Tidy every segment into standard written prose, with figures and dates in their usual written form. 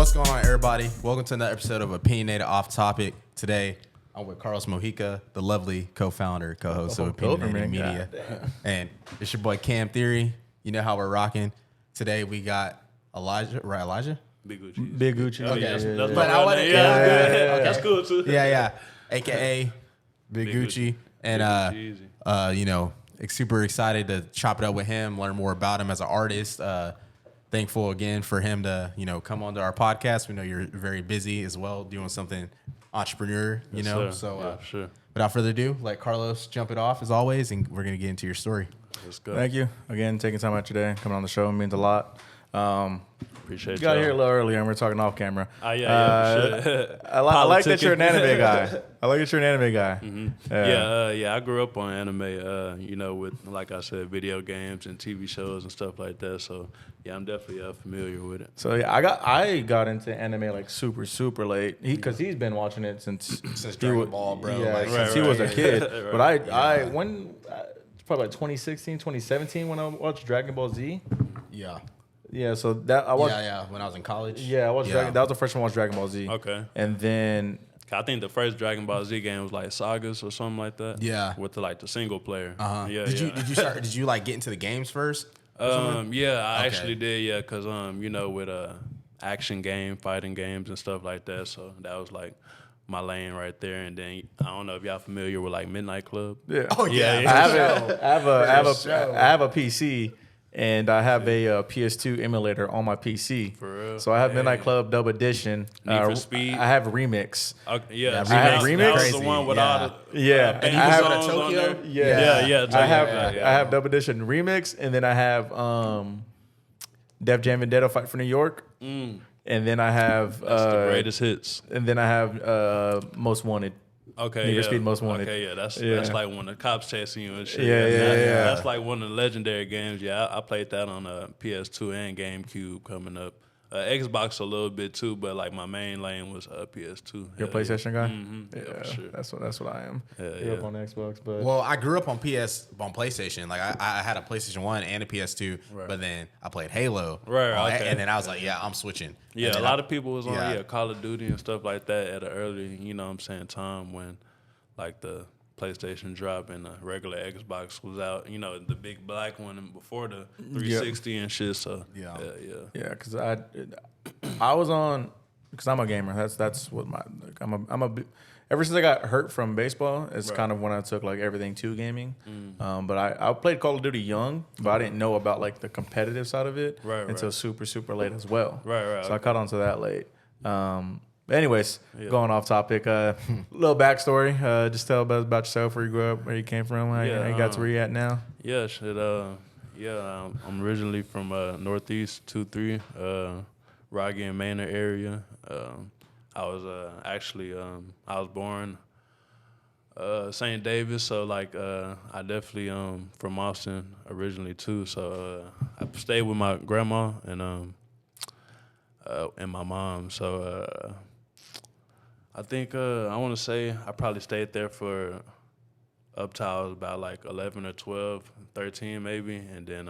What's going on, everybody? Welcome to another episode of Opinionated Off Topic. Today, I'm with Carlos Mojica, the lovely co-founder, co-host of Opinionated Media. And it's your boy Cam Theory. You know how we're rocking. Today, we got Elijah, right? Elijah? Big Gucci. Big Gucci. Okay, Yeah, that's yeah, my yeah. But I real wanna- name. yeah, Okay. That's cool too. Yeah. AKA Big Gucci. And, Gucci, super excited to chop it up with him, learn more about him as an artist. Thankful again for him to, come onto our podcast. We know you're very busy as well, doing something entrepreneur, Yes, So, sir. Sure. without further ado, let Carlos jump it off as always, and we're going to get into your story. Let's go. Thank you again, taking time out today, coming on the show means a lot. Appreciate You got y'all. here a little earlier, and we're talking off camera. Yeah. I like that you're an anime guy. I like that you're an anime guy. Mm-hmm. I grew up on anime. With like I said, video games and TV shows and stuff like that. So yeah, I'm definitely familiar with it. So yeah, I got into anime like super late because he's been watching it since Dragon Ball, bro. Yeah, Like, since he was a kid. Right. But I it's probably like 2016, 2017 when I watched Dragon Ball Z. Yeah. Yeah, so that I watched. Yeah. When I was in college. Yeah, I watched Dragon. That was the first time I watched Dragon Ball Z. Okay. And then I think the first Dragon Ball Z game was like Sagas or something like that. Yeah. With the single player. Uh-huh. Yeah. Did you get into the games first? I actually did. Yeah, because with action game, fighting games and stuff like that. So that was like my lane right there. And then I don't know if y'all familiar with like Midnight Club. yeah. Oh, yeah. I have a PC. And I have a PS2 emulator on my PC. For real? So I have Midnight Club Dub Edition. Need for Speed? I have Remix. Okay, Yeah, I have that Remix. was the one with all the Yeah. and I have songs on Tokyo? there. Yeah. Yeah. I have Dub Edition Remix, and then I have Def Jam Vendetta Fight for New York. And then I have That's the greatest hits. and then I have Most Wanted. Okay, Need for yeah. Speed Most Wanted. Okay, yeah, that's like when the cops chasing you and shit. Yeah. That's like one of the legendary games. Yeah, I played that on PS2 and GameCube coming up. Xbox a little bit too, but like my main lane was PS2. You're a PlayStation guy. Yeah, for sure. That's what I am. Yeah. Up on Xbox, but Well, I grew up on PlayStation. Like I had a PlayStation 1 and a PS2, but then I played Halo. Right, okay. And then I was like, I'm switching. Yeah, And a then lot of people was on yeah. Call of Duty and stuff like that at an early, time when like the PlayStation dropped and the regular Xbox was out, the big black one and before the 360 and shit. So Yeah. yeah, because I was on because I'm a gamer. That's what I'm a ever since I got hurt from baseball, it's kind of when I took like everything to gaming. But I played Call of Duty young, but I didn't know about like the competitive side of it until super late as well. Right. So I caught on to that late. But anyways, going off topic, little backstory. Just tell about yourself, where you grew up, where you came from, how you got to where you at now. Yeah, shit. I'm originally from Northeast 2-3, Rocky and Manor area. I was I was born St. Davis, so like I definitely from Austin originally too. So I stayed with my grandma and my mom. So I think I want to say I probably stayed there for up till I was about like 11 or 12, 13 maybe, and then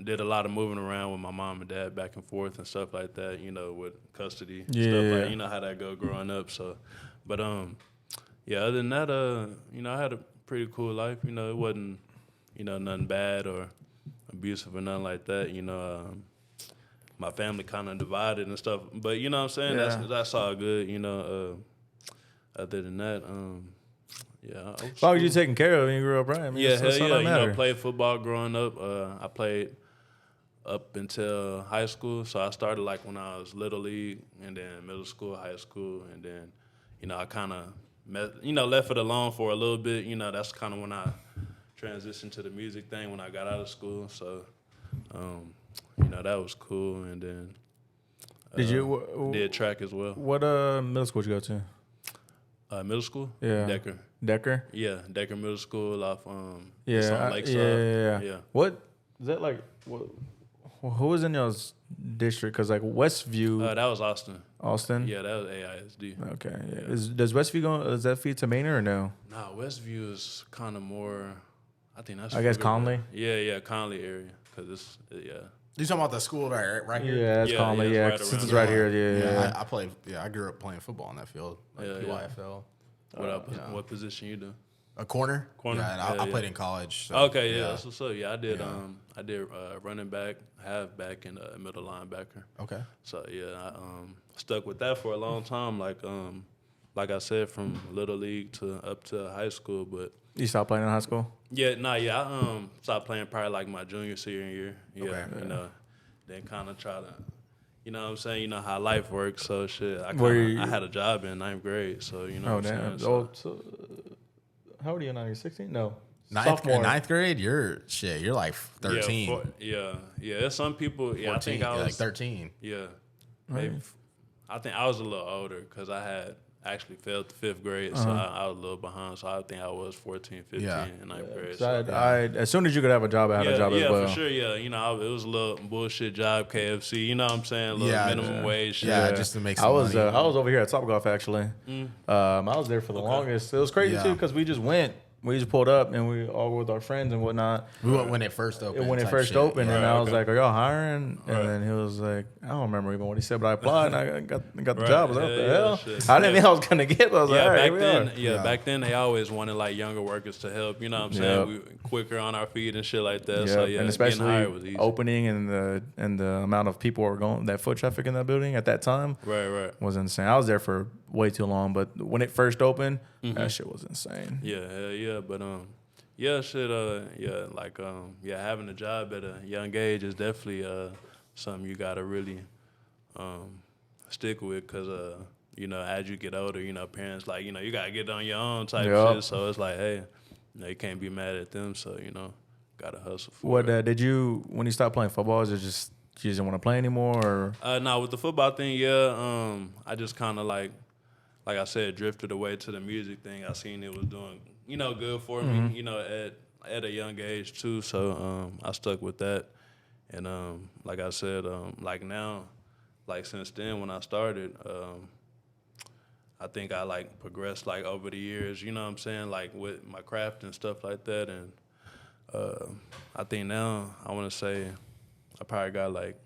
did a lot of moving around with my mom and dad back and forth and stuff like that, with custody stuff like how that go growing up. So but other than that, I had a pretty cool life. It wasn't nothing bad or abusive or nothing like that. My family kind of divided and stuff, but you know what I'm saying? Yeah. That's all good, other than that, As long as you're taken care of when you grew up, right? I mean, hell that's all that yeah. matter. Played football growing up. I played up until high school, so I started like when I was little league, and then middle school, high school, and then I kind of left it alone for a little bit. That's kind of when I transitioned to the music thing when I got out of school. So that was cool, and then did track as well. What middle school did you go to? Middle school? Yeah. Decker? Yeah, Decker Middle School off Yeah. Lakeside. What is that like? Who was in your district? Because like Westview, That was Austin. Austin. Yeah, that was AISD. Okay. Yeah. Does Westview does that feed to Manor or no? Nah, Westview is kind of more. I think that's. I guess Pflugerville. Conley? Yeah, Conley area, because it's You talking about the school right here? Yeah, it's Conley. Yeah, since it's right here. Yeah. I played. Yeah, I grew up playing football on that field, like PYFL. What position you do? A corner. Corner. Yeah, and I played in college. So, Okay, yeah. So yeah, I did. I did running back, halfback, and middle linebacker. Okay. So yeah, I stuck with that for a long time. Like I said, from little league to up to high school. But You stopped playing in high school? yeah, I stopped playing probably like my junior senior year. Yeah, Okay. Then kind of try to. You know what I'm saying? You know how life works. So shit, I had a job in 9th grade. So you know. Oh what I'm damn! saying? How old are you now? You're 16? No. Ninth grade, you're like 13. Yeah. There's some people. Yeah, 14, I think I was like 13. Yeah, maybe. I think I was a little older because I had actually failed the 5th grade, so I was a little behind. So I think I was 14, 15 in 9th grade. So as soon as you could have a job, I had a job as well. Yeah, for sure. Yeah, it was a little bullshit job, KFC. You know what I'm saying? A little minimum wage. Shit. Yeah, just to make some money. I was over here at Topgolf actually. I was there for the longest. It was crazy too because we just went. We just pulled up and we all with our friends and whatnot. We went when it first opened. When it first opened, and I was like, "Are y'all hiring?" And then he was like, "I don't remember even what he said, but I applied and I got the job." I was like, "What the hell?" I didn't think I was gonna get it. I was like, "All right, back then they always wanted like younger workers to help. You know what I'm saying? We were quicker on our feet and shit like that. So yeah, and especially was easy. Opening and the amount of people were going, that foot traffic in that building at that time, was insane. I was there for way too long, but when it first opened, that shit was insane. Having a job at a young age is definitely something you gotta really stick with, because as you get older, parents like you gotta get on your own type shit. So it's like, hey, you can't be mad at them. So gotta hustle for it. What did you, when you stopped playing football? Is it just you didn't want to play anymore? Or? No, with the football thing, I just kind of like I said, drifted away to the music thing. I seen it was doing, good for me, at a young age too. So I stuck with that. And like I said, like now, like since then when I started, I think I like progressed like over the years, you know what I'm saying, like with my craft and stuff like that. And I think now I want to say I probably got like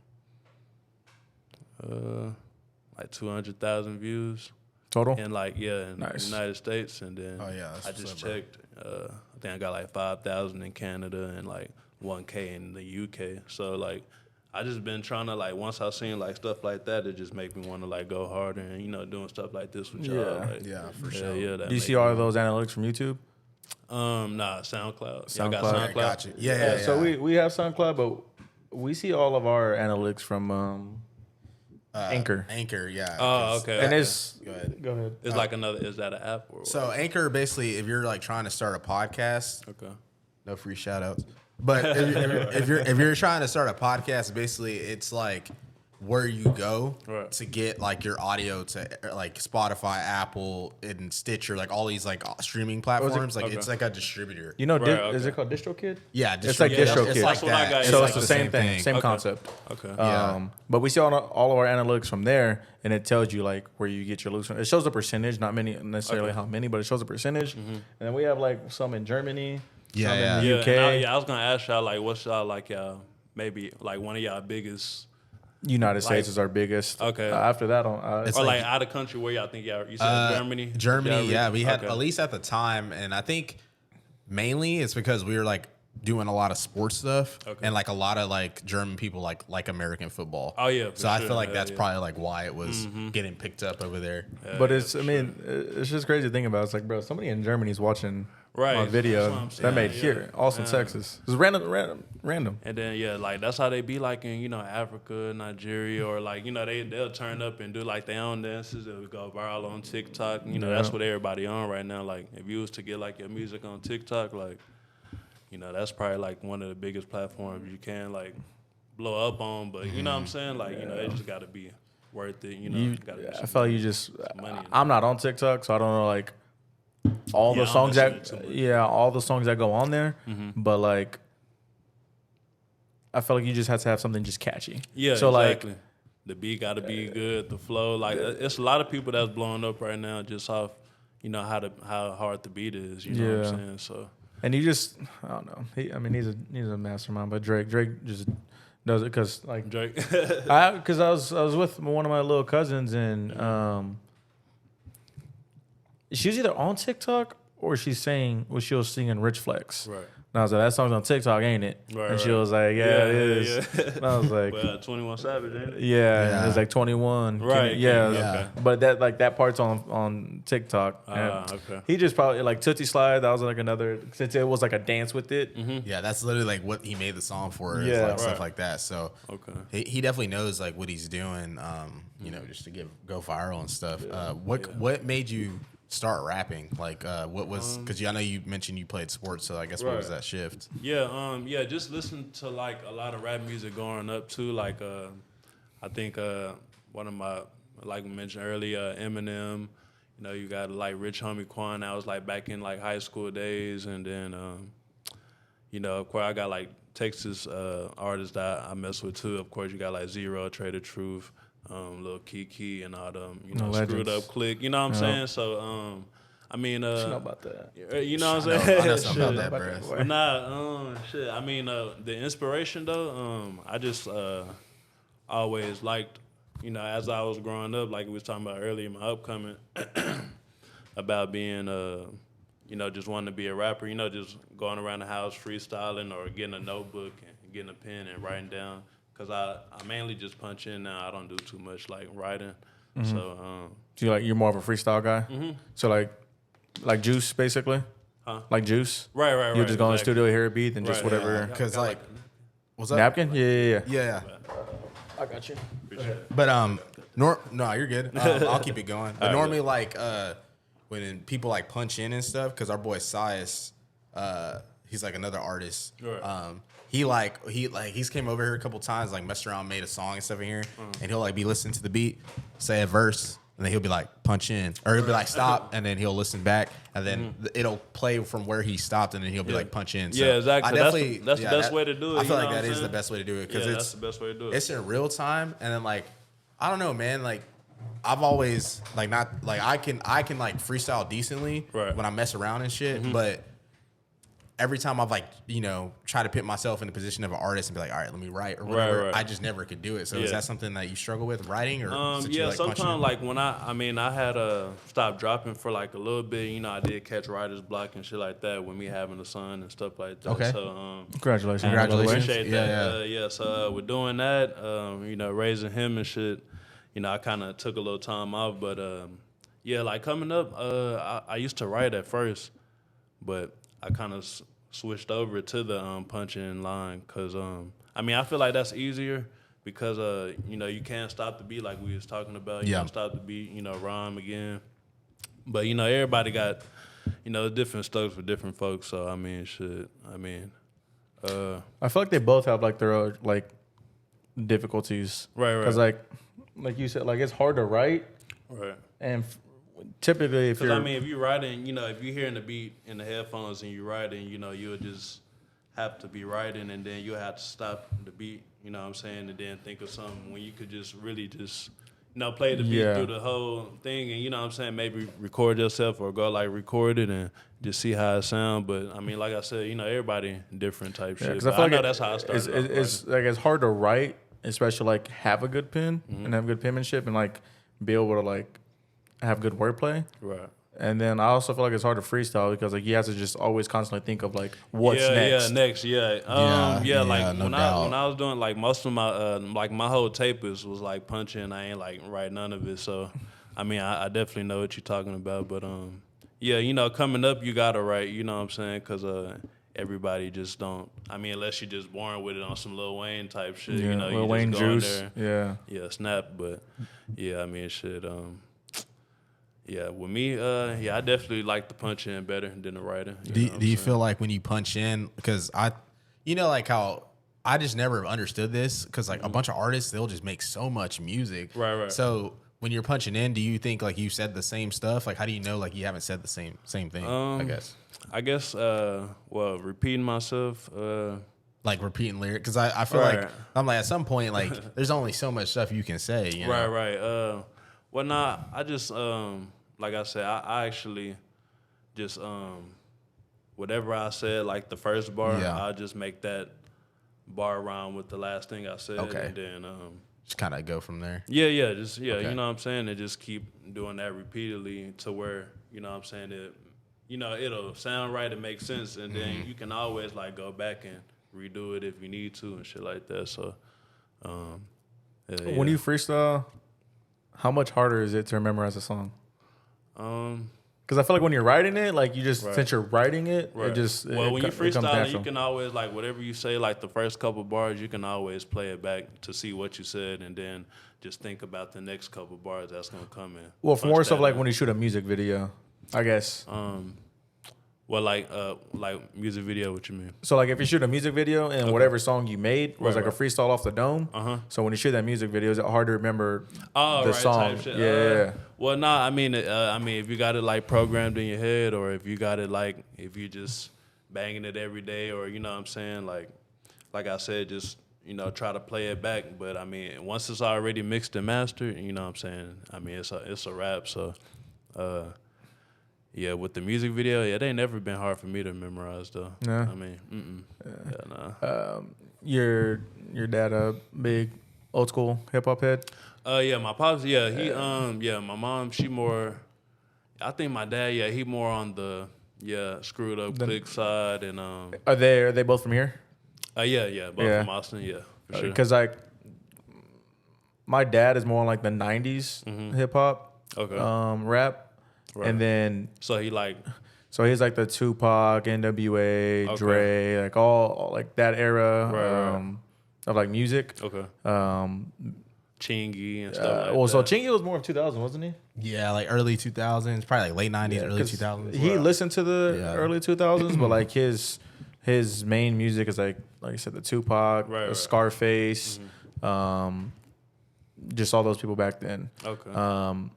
200,000 views. Total? And in the United States, and then I just checked. I think I got like 5,000 in Canada and like 1K in the UK. So like I just been trying to like, once I seen like stuff like that, it just make me want to like go harder and doing stuff like this with y'all. For sure. Yeah, do you see all of those analytics from YouTube? Nah, SoundCloud. Y'all got SoundCloud? Got you. Yeah. So we have SoundCloud, but we see all of our analytics from Anchor. Anchor, yeah. Oh, okay. And it's go ahead. It's like another. Is that an app? Or what? So Anchor, basically, if you're like trying to start a podcast, Okay. No free shout outs. But if you're trying to start a podcast, basically it's like where you go to get like your audio to like Spotify, Apple, and Stitcher, like all these like streaming platforms. Like it's like a distributor. Is it called DistroKid? Yeah, it's like DistroKid. It's like that. So it's the same thing, same concept. Okay. But we see all of our analytics from there, and it tells you like where you get your looks from. It shows the percentage, not necessarily how many, but it shows the percentage. And then we have like some in Germany, some in the UK. I was gonna ask y'all like, what's y'all like y'all maybe like one of y'all biggest. United States is our biggest. Okay. After that, it's like out of country where y'all think you said Germany. Germany, yeah. We had at least at the time, and I think mainly it's because we were like doing a lot of sports stuff, and like a lot of like German people like American football. Oh yeah. So I feel like that's probably like why it was getting picked up over there. But it's it's just crazy to think about. It's like, bro, somebody in Germany's watching. My video that made here, Austin, Texas. It was random. And then like that's how they be like in Africa, Nigeria, or like they'll turn up and do like their own dances. They'll go viral on TikTok. That's what everybody on right now. Like if you was to get like your music on TikTok, like that's probably like one of the biggest platforms you can like blow up on. But you know what I'm saying? Like it just got to be worth it. I felt you just. I'm not on TikTok, so I don't know like. All the songs that go on there, but like, I felt like you just had to have something just catchy. Yeah, so exactly. Like, the beat got to be good, the flow. Like, it's a lot of people that's blowing up right now just off, how hard the beat is. You know what I'm saying? So, and I don't know. He's a mastermind, but Drake just Does it? Because like Drake. because I was with one of my little cousins and she was either on TikTok or she was singing Rich Flex. Right. And I was like, that song's on TikTok, ain't it? Right, and she was like, yeah, it is. Yeah. And I was like, Well, 21 Savage, ain't it? yeah. It was like 21. Right. Yeah. Okay. But that part's on TikTok. Okay. He just probably like Tootsie Slide. That was like another, since it was like a dance with it. Mm-hmm. Yeah, that's literally like what he made the song for. Is Yeah. like stuff like that. So Okay. he definitely knows like what he's doing. You know, just to go viral and stuff. What made you start rapping? Like, what was, because I know you mentioned you played sports, so I guess what was that shift? Yeah, just listen to like a lot of rap music growing up too. Like, I think one of my, like we mentioned earlier, Eminem. You know, you got like Rich Homie Quan. I was like back in like high school days, and then you know, of course, I got like Texas artists that I mess with too. Of course, you got like Zero, Trader Truth, Lil Kiki, and all them, you know, Screwed Up Click. You know what I'm saying? So, I mean, I know about that. you know what I'm saying? I know something about that, bro. But nah, shit. I mean, the inspiration though, I just always liked, you know, as I was growing up, like we was talking about earlier, my upcoming, about being, you know, just wanting to be a rapper. You know, just going around the house freestyling or getting a notebook and getting a pen and writing down. Cause I mainly just punch in now. I don't do too much like writing. Mm-hmm. So, So you're more of a freestyle guy. Mm-hmm. So like Juice basically. Huh? Like Juice. Right. You just go in the studio, hear a beat, and just whatever. Because like, what's up? Napkin? Yeah. Yeah. I got you. But no, you're good. I'll keep it going. But normally, like when people like punch in and stuff, because our boy Sias, he's like another artist. Right. He's came over here a couple times, like messed around, made a song and stuff in here, and he'll like be listening to the beat, say a verse, and then he'll be like punch in, or he'll be like stop, and then he'll listen back, and then it'll play from where he stopped, and then he'll be like punch in. So yeah, exactly. I definitely, That's the best way to do it. I feel you like know that what is I'm the saying? best way to do it because that's the best way to do it. It's in real time, and then like I don't know, man, like. I've always like not like I can like freestyle decently when I mess around and shit, but every time I've like, you know, try to put myself in the position of an artist and be like, all right, let me write or whatever, I just never could do it. So is that something that you struggle with, writing, or yeah, sometimes like when I had stopped dropping for like a little bit, you know, I did catch writer's block and shit like that with me having a son and stuff like that. Okay. So Congratulations. I Congratulations. appreciate that. Yeah. So with doing that, you know, raising him and shit, you know, I kind of took a little time off, but yeah, like coming up, I used to write at first, but I kind of switched over to the punching line because I mean I feel like that's easier because you know you can't stop the beat like we was talking about. You can't stop the beat, you know, rhyme again. But you know everybody got, you know, different strokes for different folks. So I mean shit. I mean, I feel like they both have like their own, like difficulties. Right. Because like you said, like it's hard to write. Right. And typically, if you're, I mean, if you're writing, you know, if you're hearing the beat in the headphones and you're writing, you know, you'll just have to be writing, and then you'll have to stop the beat. You know what I'm saying? And then think of something when you could just really just, you know, play the beat through the whole thing, and you know what I'm saying? Maybe record yourself or go like record it and just see how it sounds. But I mean, like I said, you know, everybody different type shit. Because I feel like that's how I started. It's like it's hard to write, especially like have a good pen and have good penmanship and like be able to like have good wordplay. Right. And then I also feel like it's hard to freestyle because like you have to just always constantly think of like what's next. Yeah, next, like no when doubt. I was doing like most of my like my whole tape was like punching. I ain't like write none of it. So I mean I definitely know what you're talking about. But yeah, you know, coming up you gotta write. You know what I'm saying? Because everybody just don't. I mean, unless you're just born with it on some Lil Wayne type shit. Yeah, You know, Lil you Wayne just go in juice. there. Yeah, snap. But yeah, I mean, shit. Yeah, with me, I definitely like the punch in better than the writing. Do you feel like when you punch in, because you know, like how I just never understood this, because like a bunch of artists, they'll just make so much music. Right. So when you're punching in, do you think like you said the same stuff? Like how do you know like you haven't said the same thing? I guess. Well, repeating myself. Like repeating lyrics, because I feel like I'm like at some point like there's only so much stuff you can say. You know? Right. Well, nah, I just like I said, I actually just whatever I said, like the first bar, I'll just make that bar around with the last thing I said. Okay. And then Just kind of go from there. yeah, Okay. you know what I'm saying? And just keep doing that repeatedly to where, you know what I'm saying, that, you know, it'll sound right, it makes sense, and then you can always like go back and redo it if you need to and shit like that. So When you freestyle, how much harder is it to memorize a song? Because I feel like when you're writing it, like you just since you're writing it, it just when you comes freestyle, natural. you can always like whatever you say, like the first couple bars, you can always play it back to see what you said, and then just think about the next couple bars that's gonna come in. Well, for more stuff like when you shoot a music video, I guess. Well, like music video, what you mean? So like if you shoot a music video and whatever song you made was Right, like a freestyle off the dome. So when you shoot that music video, is it hard to remember the song? Type shit. Yeah. Well, nah, I mean, if you got it like programmed in your head, or if you got it like if you just banging it every day, or you know what I'm saying, like I said, just you know try to play it back. But I mean, once it's already mixed and mastered, you know what I'm saying. I mean, it's a rap. So, yeah, with the music video, it ain't never been hard for me to memorize though. Yeah. I mean, nah. Your dad a big old school hip hop head? Yeah, my pops, he my mom, she more, I think my dad, he more on the screwed up click side, and Are they both from here? both from Austin, for sure. Because like my dad is more on like the '90s hip hop, rap, Right. and then So he like, so he's like the Tupac, NWA, Dre, like all like that era of like music. okay, Um, Chingy and stuff like well, that. so Chingy was more of 2000, wasn't he? Yeah, like early 2000s, probably like late 90s, early 2000s. He listened to the early 2000s, but like his main music is like you said, the Tupac, the Scarface, just all those people back then. Okay.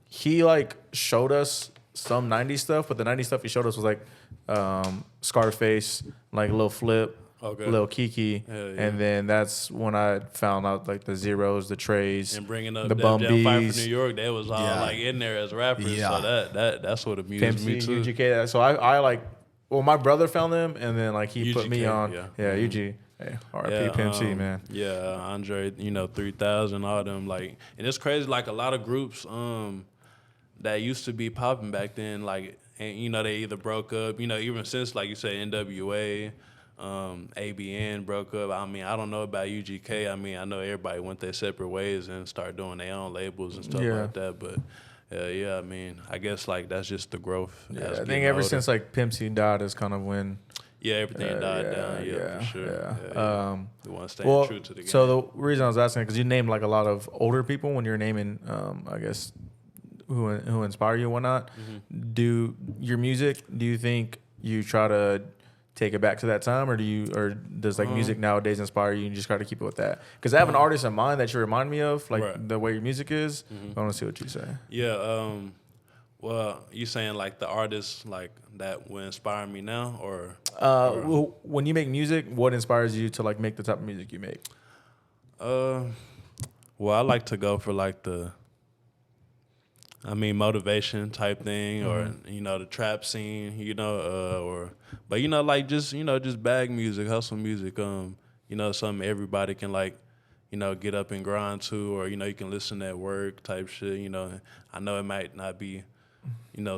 He like showed us some 90s stuff, but the 90s stuff he showed us was like Scarface, like Lil Flip, Lil Kiki, and then that's when I found out like the Zeros, the Trays, and bringing up the Def Jam Fight Bumbies, for New York, they was all like in there as rappers. Yeah. So that's what amused me too. UGK. So I like, well, my brother found them, and then like he put me UGK, on. UG. Hey, RIP Pimp C, man. Yeah, Andre, 3000, all them, like, and it's crazy, like a lot of groups that used to be popping back then, like, and they either broke up, even since, like you say, NWA, ABN broke up. I mean, I don't know about UGK. I mean, I know everybody went their separate ways and started doing their own labels and stuff like that, but I mean, I guess like that's just the growth. Yeah, I think ever since like Pimp C died is kind of when everything died down. For sure. The one staying true to the game. So the reason I was asking, because you named like a lot of older people when you're naming, I guess, who inspire you and whatnot. Do your music? Do you think you try to take it back to that time, or does like music nowadays inspire you and you just try to keep it with that? Because I have an artist in mind that you remind me of, like the way your music is. I want to see what you say. Yeah. Well, you saying like the artists like that will inspire me now, or when you make music, what inspires you to like make the type of music you make? Well, I like to go for like motivation type thing, or the trap scene, but like just bag music, hustle music, something everybody can like, get up and grind to, or you can listen at work type shit. I know it might not be,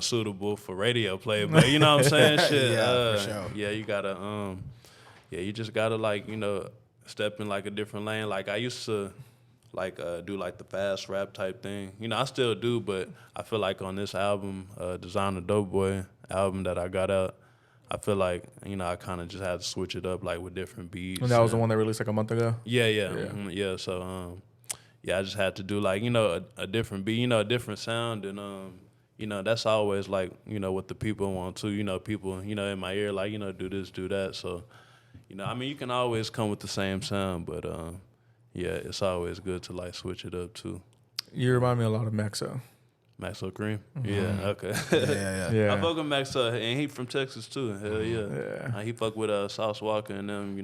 suitable for radio play, but you know what I'm saying, shit. For sure. Yeah, you gotta, you just gotta like, step in like a different lane. Like I used to do like the fast rap type thing. I still do, but I feel like on this album, Designer Dope Boy album that I got out, I feel like, I kind of just had to switch it up like with different beats. And that was the one that released like a month ago? Yeah. So, I just had to do like, a different beat, a different sound. And, that's always like, what the people want to, people, in my ear, like, do this, do that. So, you can always come with the same sound, but, it's always good to like switch it up too. You remind me a lot of Maxo. Maxo Cream? Yeah, okay. Yeah. I fuck with Maxo, and he from Texas too. Hell yeah. He fuck with Sauce Walker and them,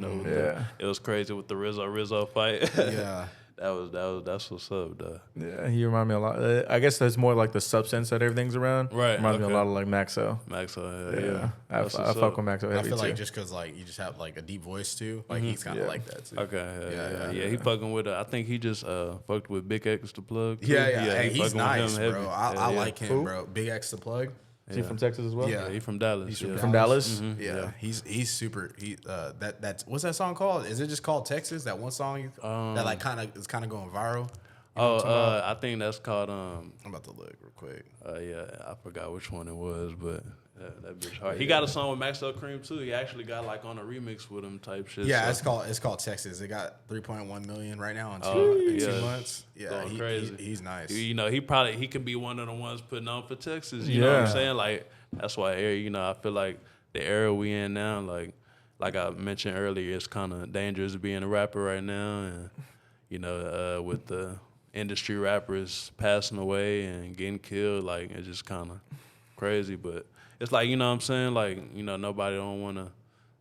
it was crazy with the Rizzo fight. Yeah. That's what's up, though. Yeah, he remind me a lot. I guess that's more like the substance that everything's around. Right. Reminds me a lot of like Maxo. Maxo, Yeah. I That's fuck what's with Maxo I heavy feel like too. just because like you just have like a deep voice too, like he's kind of like that too. Okay, yeah. He fucking with. I think he just fucked with Big X the plug. Too. Yeah. Hey, he he's fucking with nice, him bro. heavy. I like him, Who? bro. Big X the plug. Is he from Texas as well? Yeah. He from Dallas. He's yeah. From Dallas? Mm-hmm. Yeah, he's super. That's what's that song called? Is it just called Texas? That one song that like is kind of going viral. You know what I'm talking about? I think that's called. I'm about to look real quick. Yeah, I forgot which one it was, but that bitch hard. He got a song with Maxwell Cream too. He actually got like on a remix with him type shit. Yeah, so. it's called Texas. It got 3.1 million right now in Oh, 2 months. Yeah, Going crazy. He's nice. You know, he can be one of the ones putting on for Texas. You know what I'm saying? Like that's why I feel like the era we in now, like I mentioned earlier, it's kind of dangerous being a rapper right now, and you know, with the industry rappers passing away and getting killed, like it's just kind of crazy. But it's like, you know what I'm saying, like, you know, nobody don't want to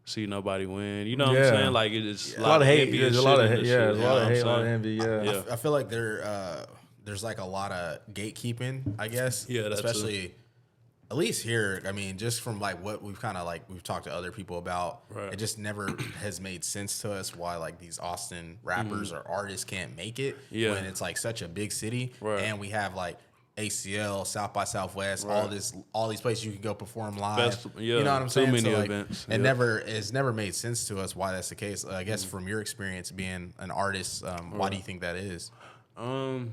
see nobody win. You know what I'm saying? Like it's a lot of hate. There's There's a lot of hate. Yeah, there's a lot of hate, a lot of envy. Yeah. I feel like there's like a lot of gatekeeping, I guess. Yeah, that's especially at least here. I mean, just from like what we've talked to other people about, Right. it just never has made sense to us why like these Austin rappers or artists can't make it when it's like such a big city, and we have like ACL, South by Southwest, all these places you can go perform live. You know what I'm saying? Too many so, like, events. It's never made sense to us why that's the case. I guess from your experience being an artist, why do you think that is? I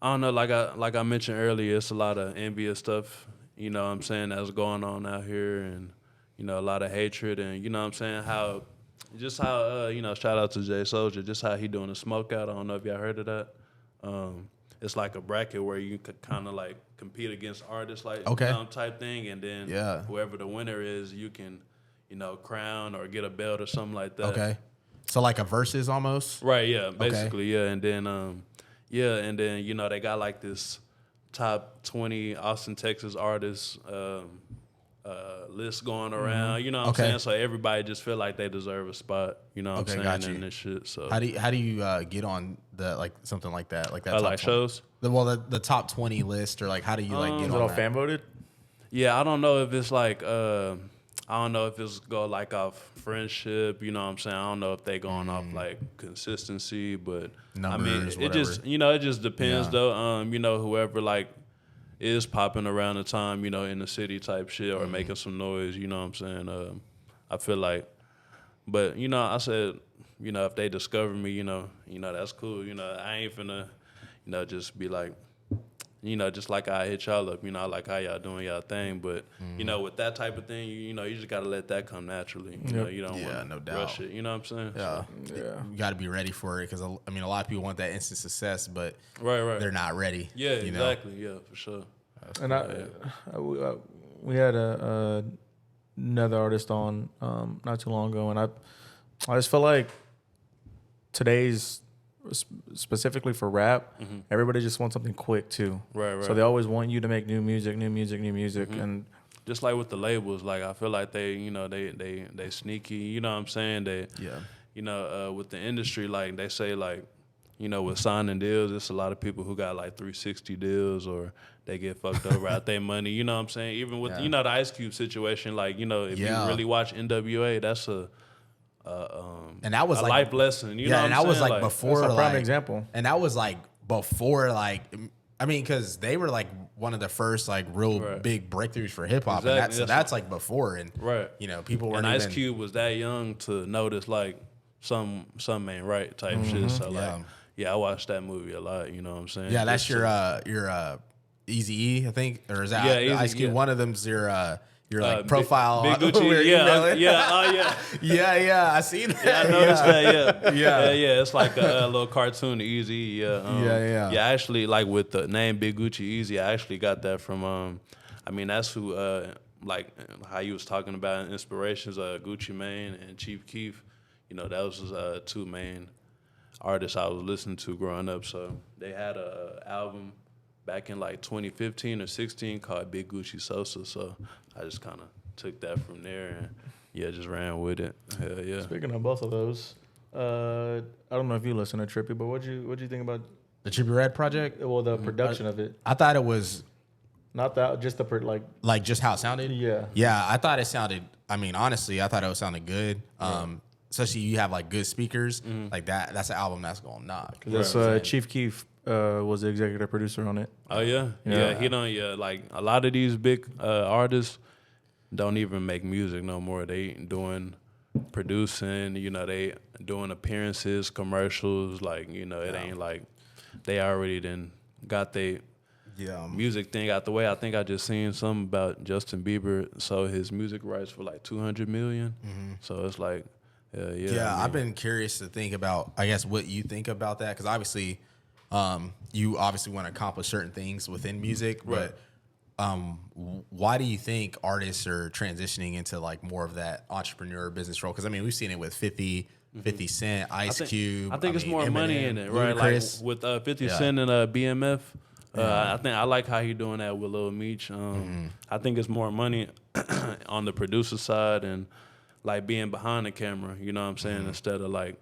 don't know, like I mentioned earlier, it's a lot of envious stuff, you know what I'm saying, that's going on out here, and, you know, a lot of hatred, and, you know what I'm saying, how, you know, shout out to Jay Soldier, just how he doing the smoke out. I don't know if y'all heard of that. It's like a bracket where you could kind of like compete against artists, like type thing, and then whoever the winner is, you can, you know, crown or get a belt or something like that. Okay. So like a versus almost? Right, yeah, basically, yeah. And then you know, they got like this top 20 Austin, Texas artists list going around. You know what I'm saying? So everybody just feel like they deserve a spot. You know what I'm saying? And this shit. So how do you get on the like something like that? Like that top like 20? shows? The top 20 list, or like how do you like get Is on it all that? fan voted? Yeah, I don't know if it's like I don't know if it's go like off friendship, you know what I'm saying? I don't know if they going off like consistency, but Numbers, I mean, it just, you know, it just depends though. You know, whoever like is popping around the time, you know, in the city type shit or making some noise, you know what I'm saying? I feel like, but you know, I said, you know, if they discover me, you know, that's cool. You know, I ain't finna, you know, just be like, you know, just like I hit y'all up, you know, I like how y'all doing y'all thing, but you know, with that type of thing, you know, you just gotta let that come naturally. You know, you don't want to rush it. You know what I'm saying? Yeah, you got to be ready for it because I mean, a lot of people want that instant success, but right, they're not ready. Yeah, you exactly. Yeah, for sure. And we had another artist on not too long ago, and I just feel like today's specifically for rap, everybody just wants something quick too. Right. So they always want you to make new music, and just like with the labels, like I feel like they, you know, they sneaky. You know what I'm saying? You know, with the industry, like they say, like, you know, with signing deals, it's a lot of people who got like 360 deals or they get fucked over out their money. You know what I'm saying? Even with you know the Ice Cube situation, like, you know, if you really watch NWA, that's and that was a like life lesson. You know what and I'm that was saying? like before, that's a like prime example. And that was like before, like I mean, because they were like one of the first like real big breakthroughs for hip hop, Exactly. and that's like before, and you know, people weren't. And Ice even, Cube was that young to notice like some ain't right type shit. So like, I watched that movie a lot. You know what I'm saying? Yeah, that's your Eazy-E, I think, or is that Ice Cube? One of them's your like profile. Big Gucci, yeah. I seen that. Yeah, I noticed that. Yeah. It's like a little cartoon, Easy. Yeah, Actually, like with the name Big Gucci Easy, I actually got that from. I mean, that's who like how you was talking about inspirations. Gucci Mane and Chief Keef. You know, that was his two main artists I was listening to growing up. So they had a album back in like 2015 or 16 called Big Gucci Sosa. So I just kind of took that from there and just ran with it. Hell yeah. Speaking of both of those, I don't know if you listen to Trippy, but what'd you think about The Trippie Redd project? well the production of it? I thought it was Not that, just the like just how it sounded. Yeah. Yeah, I thought it sounded. I mean, honestly, I thought it sounded good. Especially you have like good speakers like that. That's an album that's gonna knock. That's Chief Keef was the executive producer on it. Oh yeah. He don't. Yeah, like a lot of these big artists don't even make music no more. They doing producing. You know, they doing appearances, commercials. Like it ain't like they already then got they music thing out the way. I think I just seen something about Justin Bieber sold his music rights for like $200 million. So it's like, I've been curious to think about, I guess, what you think about that, because obviously, you obviously want to accomplish certain things within music, but why do you think artists are transitioning into like more of that entrepreneur business role? Because I mean, we've seen it with 50 Cent, Ice Cube. I think it's more Eminem, money in it, right? Ludacris. Like with 50 Cent and BMF. I think I like how he doing that with Lil Meech. I think it's more money on the producer side and like being behind the camera. You know what I'm saying? Instead of like,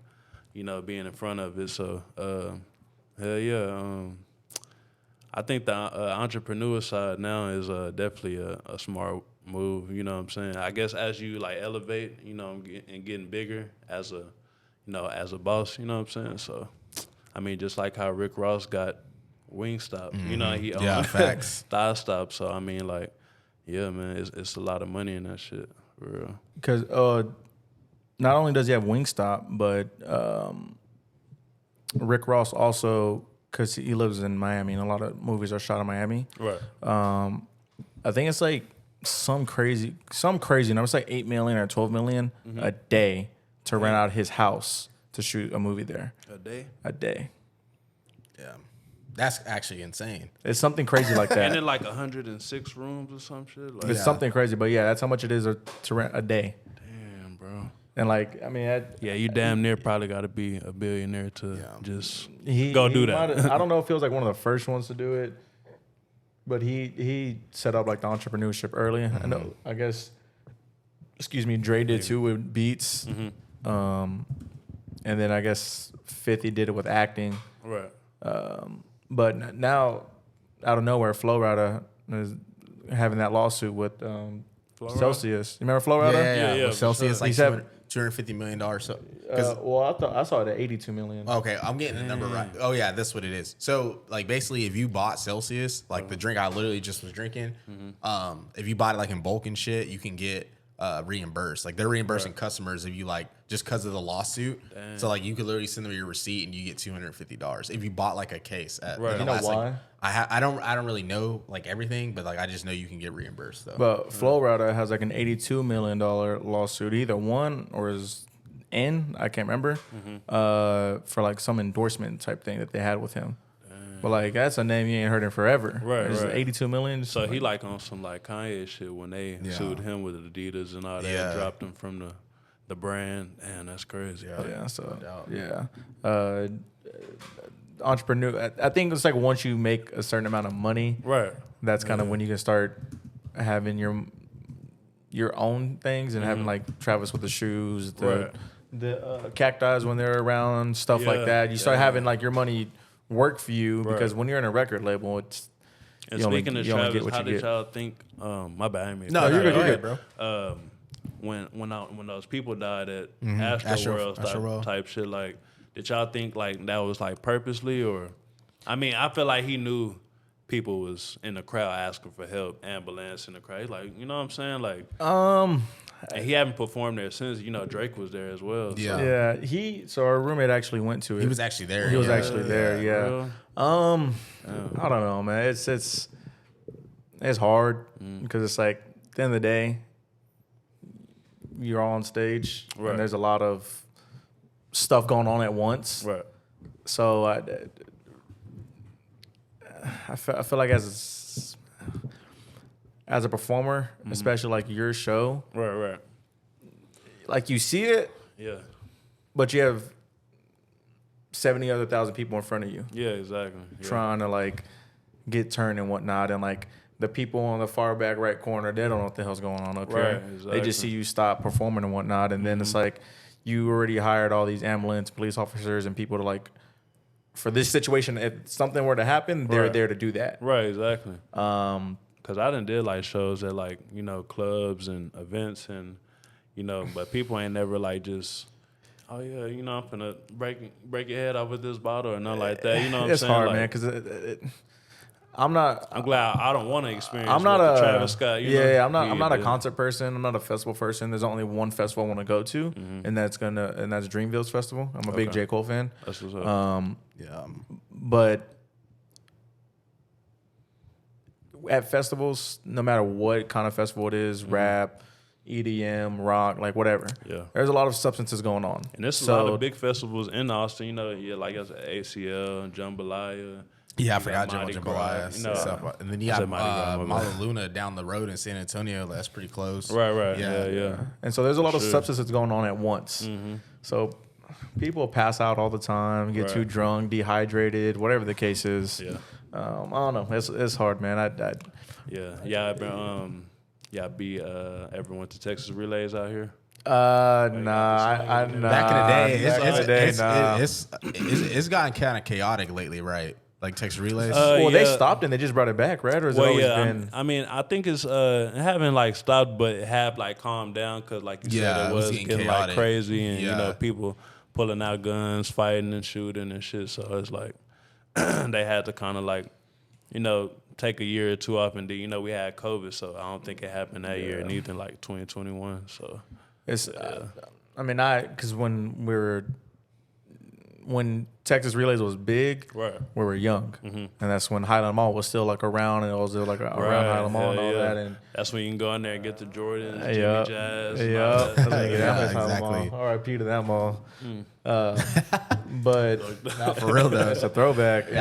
being in front of it. So hell yeah. I think the entrepreneur side now is definitely a smart move. You know what I'm saying? I guess as you like elevate, and getting bigger as a, as a boss. You know what I'm saying? So, I mean, just like how Rick Ross got Wingstop, he owned facts. Thigh Stop. So I mean, like, yeah, man, it's a lot of money in that shit, for real. Because not only does he have Wingstop, but Rick Ross also, because he lives in Miami and a lot of movies are shot in Miami. Right. I think it's like some crazy number. It's like $8 million or $12 million a day to rent out his house to shoot a movie there. A day. Yeah. That's actually insane. It's something crazy like that. And then like 106 rooms or some shit. Like, It's something crazy, but yeah, that's how much it is to rent a day. damn, bro. And like, I mean, You damn near probably got to be a billionaire to just he do that. I don't know if he was like one of the first ones to do it, but he set up like the entrepreneurship early. I know, I guess, Dre did too with Beats. And then I guess 50 did it with acting. Right. But now, out of nowhere, Flo Rida is having that lawsuit with Celsius. You remember Flo Rida? Yeah. for Celsius, sure. like He's having- $250 million. So, Well, I saw it at 82 million. okay, I'm getting the number right. Oh yeah, that's what it is. So like basically, if you bought Celsius, like the drink I literally just was drinking, if you bought it like in bulk and shit, you can get reimbursed. Like they're reimbursing customers if you like just because of the lawsuit. So like you could literally send them your receipt and you get $250 if you bought like a case. At, Right. You know why? Like, I don't really know like everything, but like I just know you can get reimbursed though. But Flo Rida has like an $82 million lawsuit, either won or is in, I can't remember, for like some endorsement type thing that they had with him. But like that's a name you ain't heard in forever. Right, It's right. 82 million. So he like on some like Kanye shit when they sued him with Adidas and all that, Yeah. dropped him from the brand. Man, that's crazy. Yeah. So entrepreneur. I think it's like once you make a certain amount of money, Right. that's kind of when you can start having your own things and having like Travis with the shoes, the cacti when they're around, stuff like Yeah, that. You start yeah. having like your money work for you because when you're in a record label, it's And you only- speaking of you only Travis, get what how you did get. y'all think? My bad. I mean, No, you're good. Go You're ahead, good, bro. When those people died at Astroworld. Astroworld type shit, like, did y'all think like that was like purposely, or? I mean, I feel like he knew people was in the crowd asking for help, ambulance in the crowd. He's like, you know what I'm saying, like, and he haven't performed there since. Drake was there as well. Yeah. Yeah, so our roommate actually went to it. He was actually there. He was yeah. actually there. Yeah. Real? I don't know, man. It's hard because it's like at the end of the day, you're on stage Right. and there's a lot of stuff going on at once. Right. So I feel like as a performer, especially like your show, Right. like you see it, Yeah. but you have 70 other thousand people in front of you Yeah. Exactly. Yeah. trying to like get turned and whatnot, and like the people on the far back right corner, they don't know what the hell's going on up Right, here. They exactly. just see you stop performing and whatnot, and then it's like you already hired all these ambulance, police officers, and people to like for this situation. If something were to happen, they're there to do that. Right, exactly. Because I done did like shows at like clubs and events and but people ain't never like just. Oh yeah, I'm finna break your head off with this bottle or nothing like that. You know what I'm saying? It's hard, like, man, because I'm glad I don't want to experience. I'm not with Travis Scott. I'm not a concert person. I'm not a festival person. There's only one festival I want to go to, and that's Dreamville's festival. I'm a big J. Cole fan. That's what's up. But at festivals, no matter what kind of festival it is, rap, EDM, rock, like whatever. Yeah. There's a lot of substances going on. And there's a lot of big festivals in Austin, like ACL, Jambalaya. Yeah, I forgot Jambalaya. And then you have Mala Luna down the road in San Antonio. That's pretty close. Right. Yeah. And so there's a lot of substances going on at once. So people pass out all the time, get too drunk, dehydrated, whatever the case is. Yeah. I don't know. It's hard, man. I've been ever went to Texas Relays out here? Nah. Back in the day, it's gotten kind of chaotic lately, right? Like Texas Relays. They stopped and they just brought it back, right? Or has it always been? I think it's haven't like stopped, but it have like calmed down because, like you said, it was getting like crazy and people pulling out guns, fighting and shooting and shit. So it's like they had to kind of like take a year or two off, and then we had COVID, so I don't think it happened that year, and even like 2021. So it's because when Texas Relays was big, we were young, and that's when Highland Mall was still like around, and it was like around Highland Mall and all that, and that's when you can go in there and get the Jordans, Jimmy Jazz, exactly. R.I.P. to that mall. But not for real though, it's a throwback. The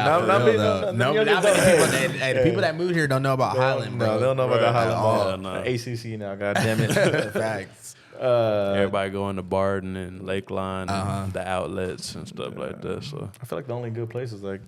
people that moved here don't know about Highland, bro. No, they don't know about the Highland Mall. ACC now, God damn it. Facts. Everybody going to Barton and Lakeline and the outlets and stuff like that. So I feel like the only good place is like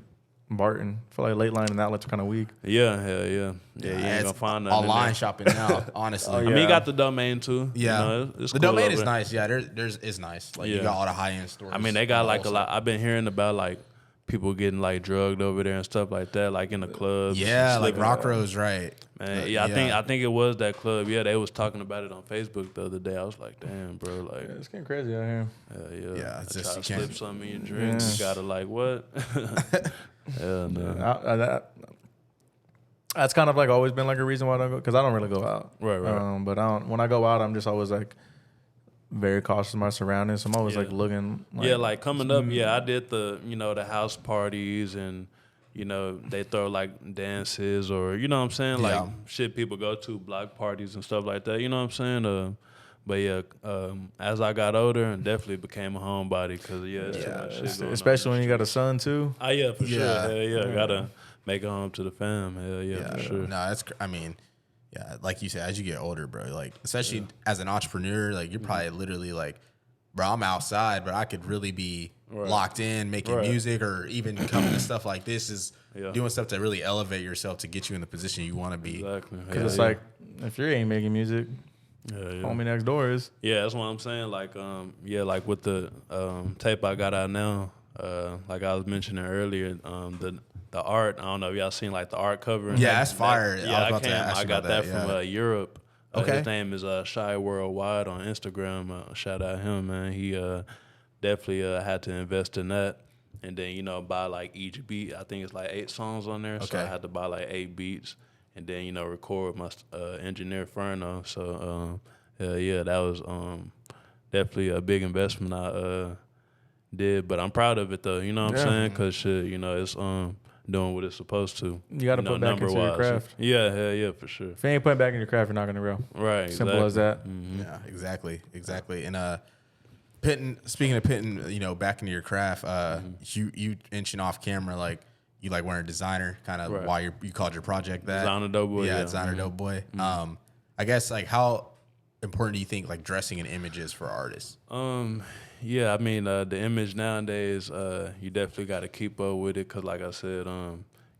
Barton. I feel like Late Line and outlets are kind of weak. Yeah. You ain't gonna find nothing online shopping now. Honestly, I mean, you got the domain too. Yeah, it's the cool domain is nice. Yeah, it's nice. Like you got all the high end stores. I mean, they got like a lot. I've been hearing about like people getting like drugged over there and stuff like that, like in the clubs. Yeah, like Rock Rose, right? Man, I think it was that club. Yeah, they was talking about it on Facebook the other day. I was like, damn, bro, like it's getting crazy out here. Yeah. It's just you slip something in your drink. You gotta like what? Hell no. That's kind of like always been like a reason why I don't go, because I don't really go out. Right. But when I go out, I'm just always like very cautious of my surroundings. I'm always like looking. Like coming up. Yeah, I did the house parties and they throw like dances or what I'm saying, like shit people go to, block parties and stuff like that. You know what I'm saying? But yeah, as I got older, and definitely became a homebody because it's too much shit going especially on. when you got a son too. Yeah, for sure. Hell gotta make it home to the fam. Hell for sure. No, like you said, as you get older, bro, like especially as an entrepreneur, like you're probably literally like, bro, I'm outside, but I could really be locked in making music or even coming to stuff like this is doing stuff to really elevate yourself to get you in the position you want to be. Exactly. Because it's like, if you ain't making music, homie next door is. Yeah, that's what I'm saying. Like, like with the tape I got out now, like I was mentioning earlier, the art, I don't know if y'all seen like the art cover. Yeah, that's fire. I got that from Europe. His name is Shy Worldwide on Instagram. Shout out him, man. He definitely had to invest in that. And then, buy like each beat. I think it's like 8 songs on there. So I had to buy like 8 beats. And then, record with my engineer, Ferno. So, that was definitely a big investment I did. But I'm proud of it, though. You know what I'm saying? Because, it's doing what it's supposed to. You got to put back into your craft. Yeah, for sure. If you ain't putting back in your craft, you're not going to grow. Right. Simple as that. Mm-hmm. Yeah, exactly. And speaking of pitting, back into your craft, you inching off camera, like you like wearing a designer, kind of why you called your project that. Designer Dope Boy. Yeah, Designer Dope Boy. I guess like how important do you think like dressing in images for artists? Yeah, I mean, the image nowadays, you definitely got to keep up with it because, like I said,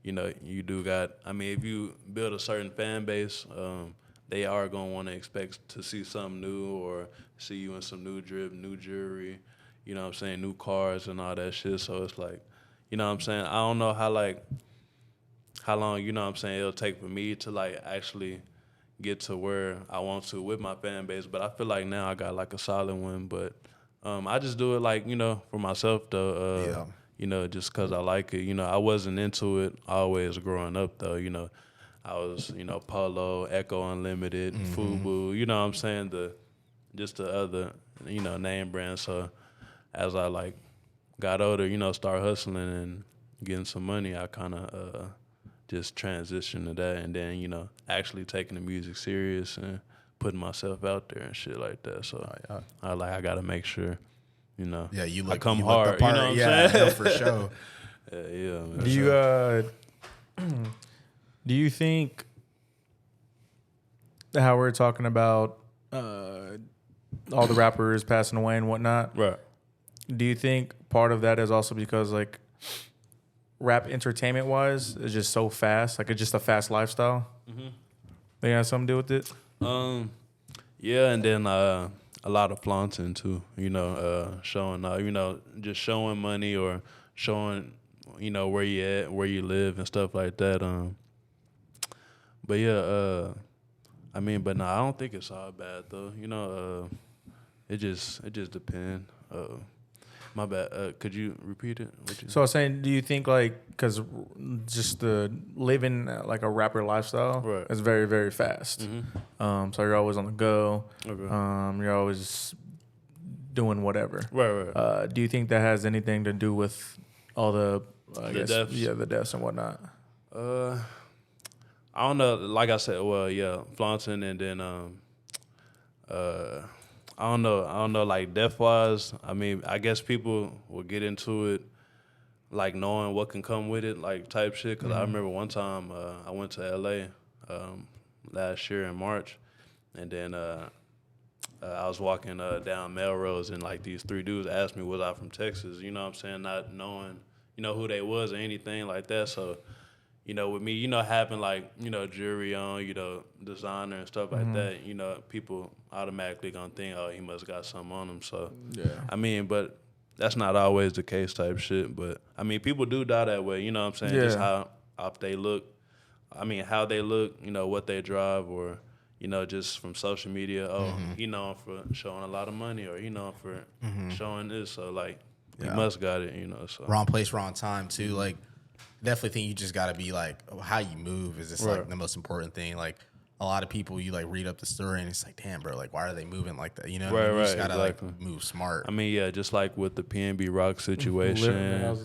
you do got, I mean, if you build a certain fan base, they are gonna want to expect to see something new or see you in some new drip, new jewelry, you know what I'm saying, new cars and all that shit. So it's like, you know what I'm saying, I don't know how long, you know what I'm saying, it'll take for me to like actually get to where I want to with my fan base. But I feel like now I got like a solid one. But I just do it like, you know, for myself though. You know, just because I like it. You know, I wasn't into it always growing up though. You know, I was, you know, Polo, Echo Unlimited, FUBU. You know what I'm saying? The other, you know, name brands. So as I like got older, you know, start hustling and getting some money, I kind of just transitioned to that, and then, you know, actually taking the music serious and putting myself out there and shit like that. So I gotta make sure, you know, you I look, come you hard. look the part. You know what I'm yeah, saying? no, for sure. Yeah. Man. Do you do you think how we're talking about all the rappers passing away and whatnot? Right. Do you think part of that is also because like rap entertainment wise is just so fast, like it's just a fast lifestyle? They got something to do with it? Yeah, and then a lot of flaunting too. You know, showing you know, just showing money or showing, you know, where you at, where you live and stuff like that. But yeah, I mean, but no, I don't think it's all bad though. You know, it just depends. My bad. Could you repeat it? So I was saying, do you think like, because just the living like a rapper lifestyle Right. is very, very fast. So you're always on the go. Okay. You're always doing whatever. Right. Do you think that has anything to do with all the deaths? Yeah, the deaths and whatnot? I don't know. Like I said, well, yeah, flaunting, and then I don't know. Like death wise, I mean, I guess people will get into it, like knowing what can come with it, like type shit. Because I remember one time I went to LA last year in March, and then I was walking down Melrose, and like these three dudes asked me, was I from Texas? You know what I'm saying? Not knowing, you know, who they was or anything like that. So, you know, with me, you know, having like, you know, jewelry on, you know, designer and stuff like that, you know, people automatically gonna think, oh, he must got something on him. So, Yeah. I mean, but that's not always the case type shit. But, I mean, people do die that way, you know what I'm saying? Yeah. Just how they look. I mean, how they look, you know, what they drive, or, you know, just from social media, oh, he known for showing a lot of money, or he known for showing this. So, like, he must got it, you know. So Wrong place, wrong time, too. Like, definitely think you just got to be like, how you move is just like the most important thing. Like, a lot of people, you like read up the story and it's like, damn, bro, like, why are they moving like that? You know, what I mean? You just got to like move smart. I mean, yeah, just like with the PNB Rock situation.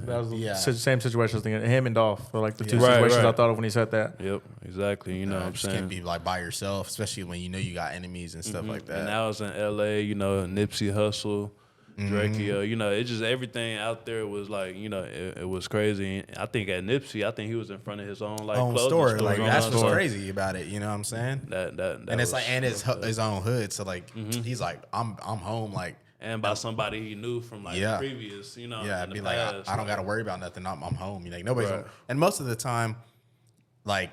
That was the same situation I was thinking. Him and Dolph were like the two Right, situations right. I thought of when he said that. Yep, exactly. You know what I'm just saying? can't be like by yourself, especially when you know you got enemies and stuff like that. And that was in LA, you know, Nipsey Hussle, Drakeo, you know, it just everything out there was like, you know, it was crazy. And I think at Nipsey, I think he was in front of his own like clothing store. Like, on that's the what's store. crazy about it. You know what I'm saying? That and it's like, and his own hood. So like, he's like, I'm home. Like, and by somebody he knew from like previous, you know. Yeah, in the be like, past, I don't got to worry about nothing. I'm home. You know, nobody's home. And most of the time, like,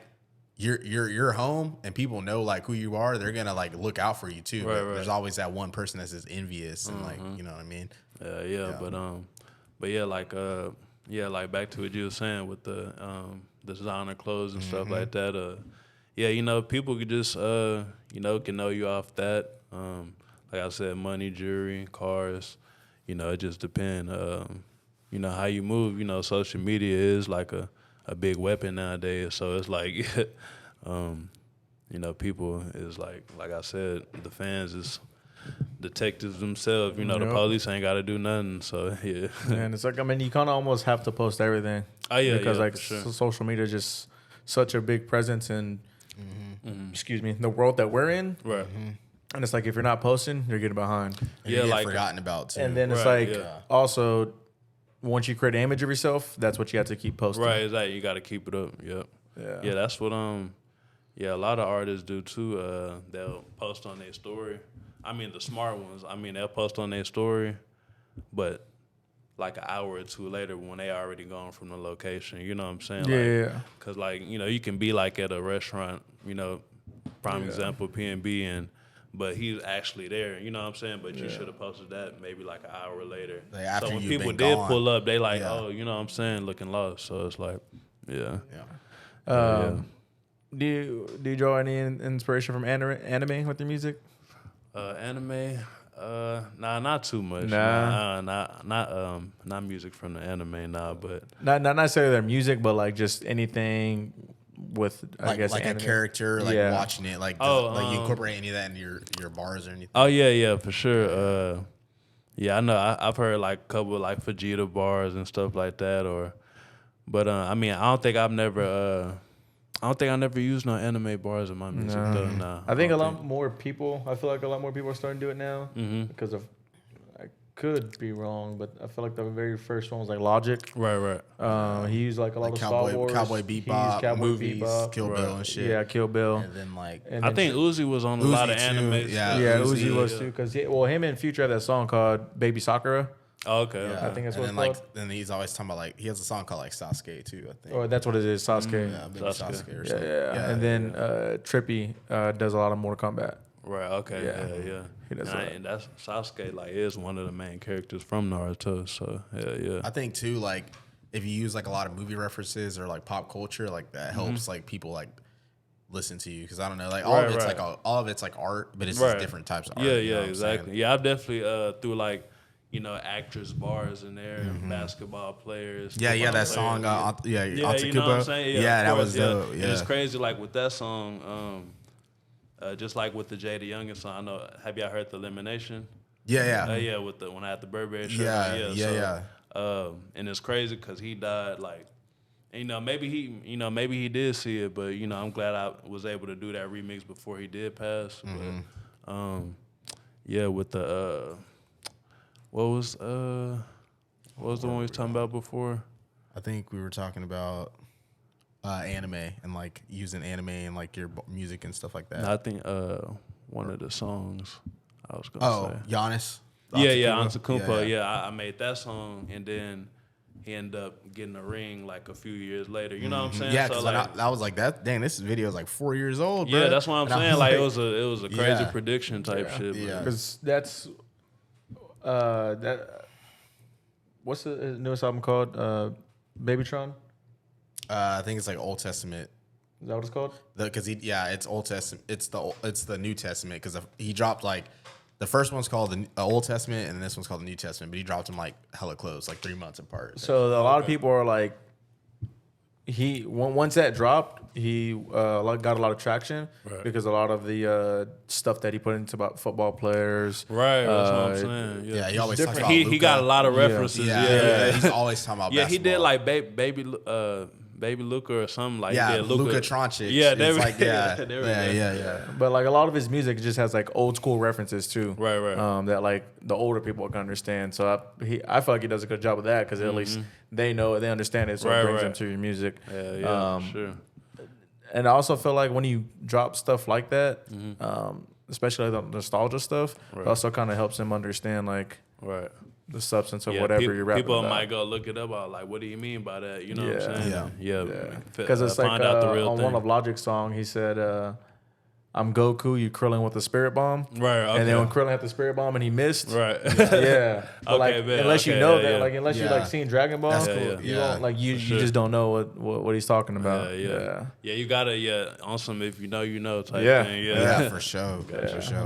you're home and people know like who you are. They're gonna like look out for you too. But there's always that one person that's just envious and like, you know what I mean? But yeah, like like back to what you were saying with the designer clothes and stuff like that. Yeah, you know, people could just you know, can know you off that. Like I said, money, jewelry, cars. You know, it just depends. You know, how you move. You know, social media is like a big weapon nowadays. So it's like, you know, people is like I said, the fans is detectives themselves. You know, the police ain't got to do nothing. So yeah. And it's like, I mean, you kind of almost have to post everything. Oh yeah, because yeah, like social media is just such a big presence in, excuse me, the world that we're in. Right. And it's like, if you're not posting, you're getting behind. And you get forgotten about too. And then it's like, also, once you create an image of yourself, that's what you have to keep posting. Right, exactly. You got to keep it up. Yep. Yeah, that's what a lot of artists do too. They'll post on their story. I mean, the smart ones. I mean, they'll post on their story, but like an hour or two later, when they already gone from the location, you know what I'm saying? Yeah. Because like, you know, you can be like at a restaurant, you know, prime example, PNB, but he's actually there. You know what I'm saying? But you should have posted that maybe like an hour later. Like after so when you've people been did gone. pull up, they like, oh, you know what I'm saying, looking lost. So it's like, Yeah. Do you draw any inspiration from anime with your music? Anime, nah, not too much. Not music from the anime, but Not necessarily their music, but like just anything with I guess like anime. a character, like watching it, like like you incorporate any of that into your bars or anything. Oh yeah, for sure. I know I've heard like a couple of like Vegeta bars and stuff like that, but I mean I don't think I never used no anime bars in my music though. Nah, I think a lot more people. I feel like a lot more people are starting to do it now because of. I could be wrong, but I feel like the very first one was like Logic. Right. He used like a lot of Cowboy, Star Wars. Cowboy Bebop, movies, Bebop. Kill Bill and shit. Yeah, Kill Bill. And then like I think Uzi was on a lot of anime. Yeah, Uzi was too. Because him and Future had that song called Baby Sakura. Oh, okay. Yeah. I think that's what and it's then called. then he's always talking about like he has a song called like Sasuke too, I think. Or that's what it is, Sasuke. Yeah, maybe Sasuke or something. Yeah. And then Trippy does a lot of Mortal Kombat. Right. Okay. Yeah. He does and that's Sasuke. Like, is one of the main characters from Naruto. So yeah. I think too, like if you use like a lot of movie references or like pop culture, like that helps like people like listen to you because I don't know, like all of it's like all of it's like art, but it's just different types of art. Yeah, exactly. Yeah, I've definitely through like actress bars in there, basketball players. Yeah, that song. you know what I'm saying? Yeah, that was dope. And Yeah, it's crazy. Like with that song, just like with the Jada Youngin song. I know. Have y'all heard the Elimination? Yeah. With the when I had the Burberry shirt. Yeah. And it's crazy because he died like. Maybe he did see it, but I'm glad I was able to do that remix before he did pass. But, with the what was the one we was talking about before? I think we were talking about anime and like using anime and like your music and stuff like that. I think one of the songs I was gonna say. Giannis. Antetokounmpo. Yeah, I made that song and then. He ended up getting a ring like a few years later. You know what I'm saying? Yeah, because I was like, that. Dang, this video is like 4 years old, bro. Yeah, that's what I'm saying. Like it was a crazy Yeah. prediction type shit. Yeah. Because that's that. What's the newest album called? Babytron. I think it's like Old Testament. Is that what it's called? Because it's Old Testament. It's the New Testament because he dropped like. The first one's called the Old Testament, and this one's called the New Testament. But he dropped them like hella close, like 3 months apart. So a lot of people are like, once that dropped, he got a lot of traction because a lot of the stuff that he put into about football players. Right, that's what I'm saying. Yeah, he always talks about he got a lot of references. Yeah. He's always talking about. Yeah, basketball. he did like Baby Luca or something like yeah, that. Luka Trončić. Yeah, yeah. But like a lot of his music just has like old school references too. Right. That like the older people can understand. So I feel like he does a good job of that because at least they know they understand it. So it brings them to your music. Yeah, sure. And I also feel like when you drop stuff like that, especially the nostalgia stuff, it also kind of helps him understand like the substance of whatever you're rapping people about. might go look it up. Like, what do you mean by that? You know what I'm saying? Yeah. Because it's like find out the real on thing. one of Logic's song, he said, "I'm Goku, you Krillin with the spirit bomb." Right. Okay. And then when Krillin had the spirit bomb and he missed. Right. Yeah. But like, man, unless you know that, yeah. like unless you like seen Dragon Ball, That's cool. you don't like you just don't know what he's talking about. Yeah. You gotta on some if you know type Yeah. thing. Yeah, for sure. For sure.